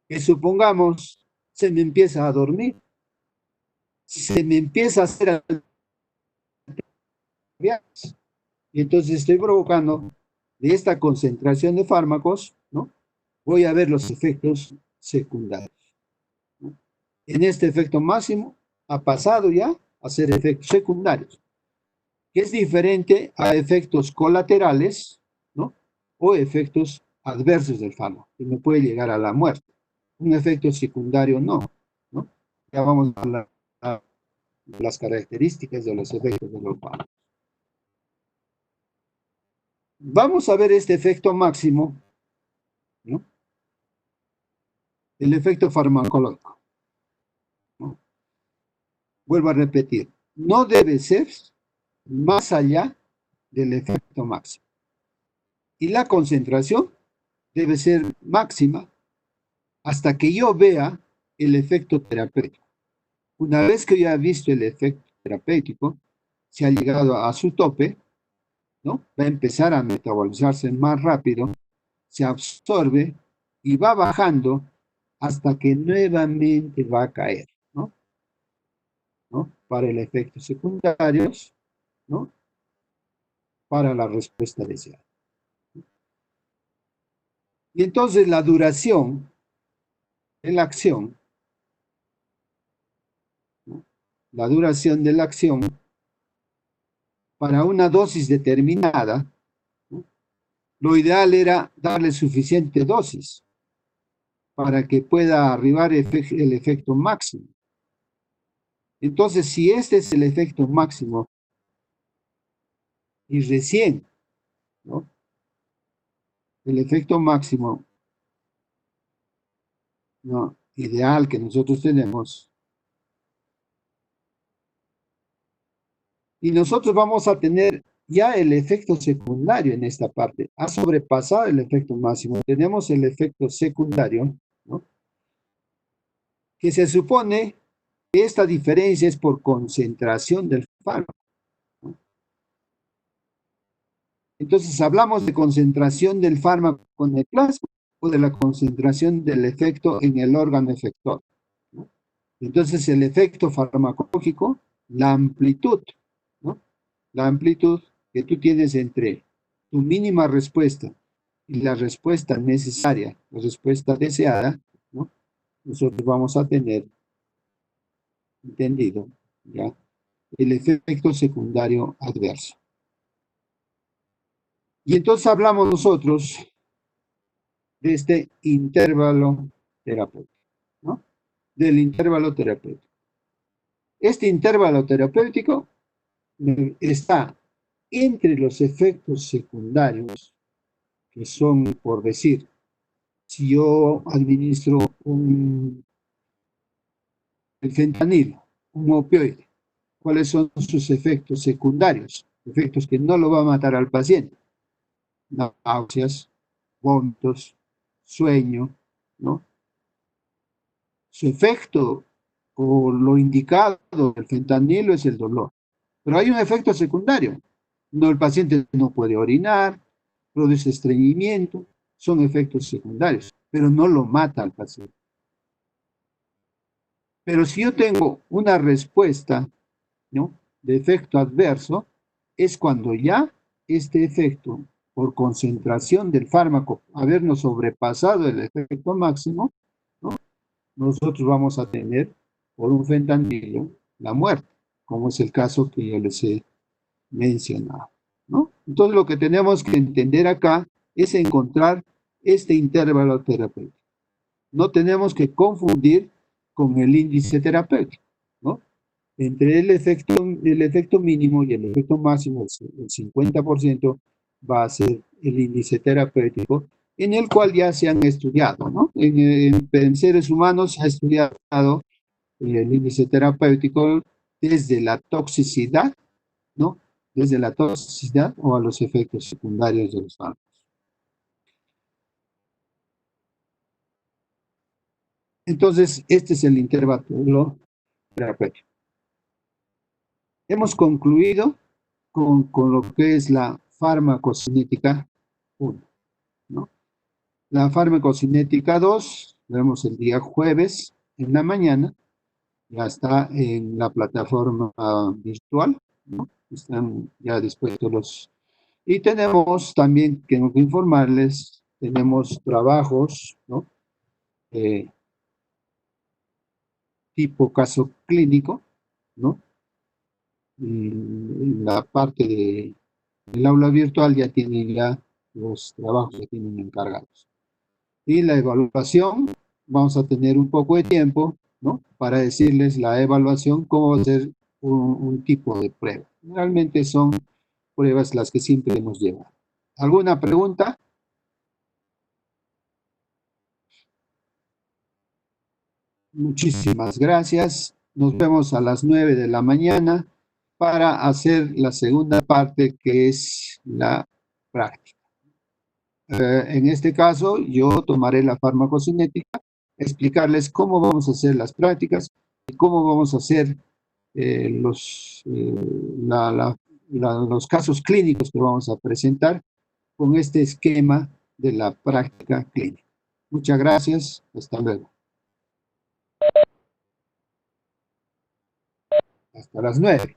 Que supongamos, se me empieza a dormir, se me empieza a hacer viajes, y entonces estoy provocando de esta concentración de fármacos, ¿no?, voy a ver los efectos secundarios, ¿no? En este efecto máximo ha pasado ya a ser efectos secundarios, que es diferente a efectos colaterales, ¿no?, o efectos adversos del fármaco, que me puede llegar a la muerte. Un efecto secundario no, ¿no? Ya vamos a hablar de las características de los efectos de los fármacos. Vamos a ver este efecto máximo, ¿no?, el efecto farmacológico, ¿no? Vuelvo a repetir, no debe ser más allá del efecto máximo. Y la concentración debe ser máxima hasta que yo vea el efecto terapéutico. Una vez que ya he visto el efecto terapéutico, se ha llegado a su tope, ¿no?, va a empezar a metabolizarse más rápido, se absorbe y va bajando hasta que nuevamente va a caer, ¿no? ¿No? Para el efecto secundario, ¿no?, para la respuesta deseada. Y entonces la duración de la acción, ¿no?, la duración de la acción para una dosis determinada, ¿no?, lo ideal era darle suficiente dosis para que pueda arribar el efecto máximo. Entonces, si este es el efecto máximo y recién, ¿no?, el efecto máximo, ¿no?, ideal que nosotros tenemos, y nosotros vamos a tener ya el efecto secundario en esta parte, ha sobrepasado el efecto máximo, tenemos el efecto secundario, ¿no?, que se supone que esta diferencia es por concentración del fármaco, ¿no? Entonces, ¿hablamos de concentración del fármaco en el plasma o de la concentración del efecto en el órgano efector, ¿no? Entonces, el efecto farmacológico, la amplitud, ¿no?, la amplitud que tú tienes entre tu mínima respuesta y la respuesta necesaria, la respuesta deseada, ¿no?, nosotros vamos a tener entendido, ¿ya?, el efecto secundario adverso. Y entonces hablamos nosotros de este intervalo terapéutico, ¿no?, del intervalo terapéutico. Este intervalo terapéutico está entre los efectos secundarios, que son, por decir, si yo administro el fentanilo, un opioide, cuáles son sus efectos secundarios, efectos que no lo va a matar al paciente. Náuseas, vómitos, sueño, ¿no? Su efecto o lo indicado del fentanilo es el dolor. Pero hay un efecto secundario. No, el paciente no puede orinar, produce estreñimiento, son efectos secundarios, pero no lo mata al paciente. Pero si yo tengo una respuesta, ¿no?, de efecto adverso, es cuando ya este efecto, por concentración del fármaco, habernos sobrepasado el efecto máximo, ¿no?, nosotros vamos a tener, por un fentanilo, la muerte, como es el caso que yo les he mencionado, ¿no? Entonces, lo que tenemos que entender acá es encontrar este intervalo terapéutico. No tenemos que confundir con el índice terapéutico, ¿no? Entre el efecto mínimo y el efecto máximo, el 50% va a ser el índice terapéutico, en el cual ya se han estudiado, ¿no? En seres humanos se ha estudiado el índice terapéutico desde la toxicidad, ¿no? Desde la toxicidad o a los efectos secundarios de los fármacos. Entonces, este es el intervalo terapéutico. Hemos concluido con lo que es la farmacocinética 1, ¿no? La farmacocinética 2, vemos el día jueves en la mañana, ya está en la plataforma virtual, ¿no? Están ya dispuestos los... Y tenemos también, tengo que informarles, tenemos trabajos, ¿no?, Eh, tipo caso clínico, ¿no? En la parte del aula virtual ya tienen ya los trabajos que tienen encargados. Y la evaluación, vamos a tener un poco de tiempo, ¿no?, para decirles la evaluación, cómo va a ser un tipo de prueba. Realmente son pruebas las que siempre hemos llevado. ¿Alguna pregunta? Muchísimas gracias. Nos vemos a las 9 de la mañana para hacer la segunda parte, que es la práctica. En este caso, yo tomaré la farmacocinética, explicarles cómo vamos a hacer las prácticas y cómo vamos a hacer los casos clínicos que vamos a presentar con este esquema de la práctica clínica. Muchas gracias. Hasta luego. Hasta las 9.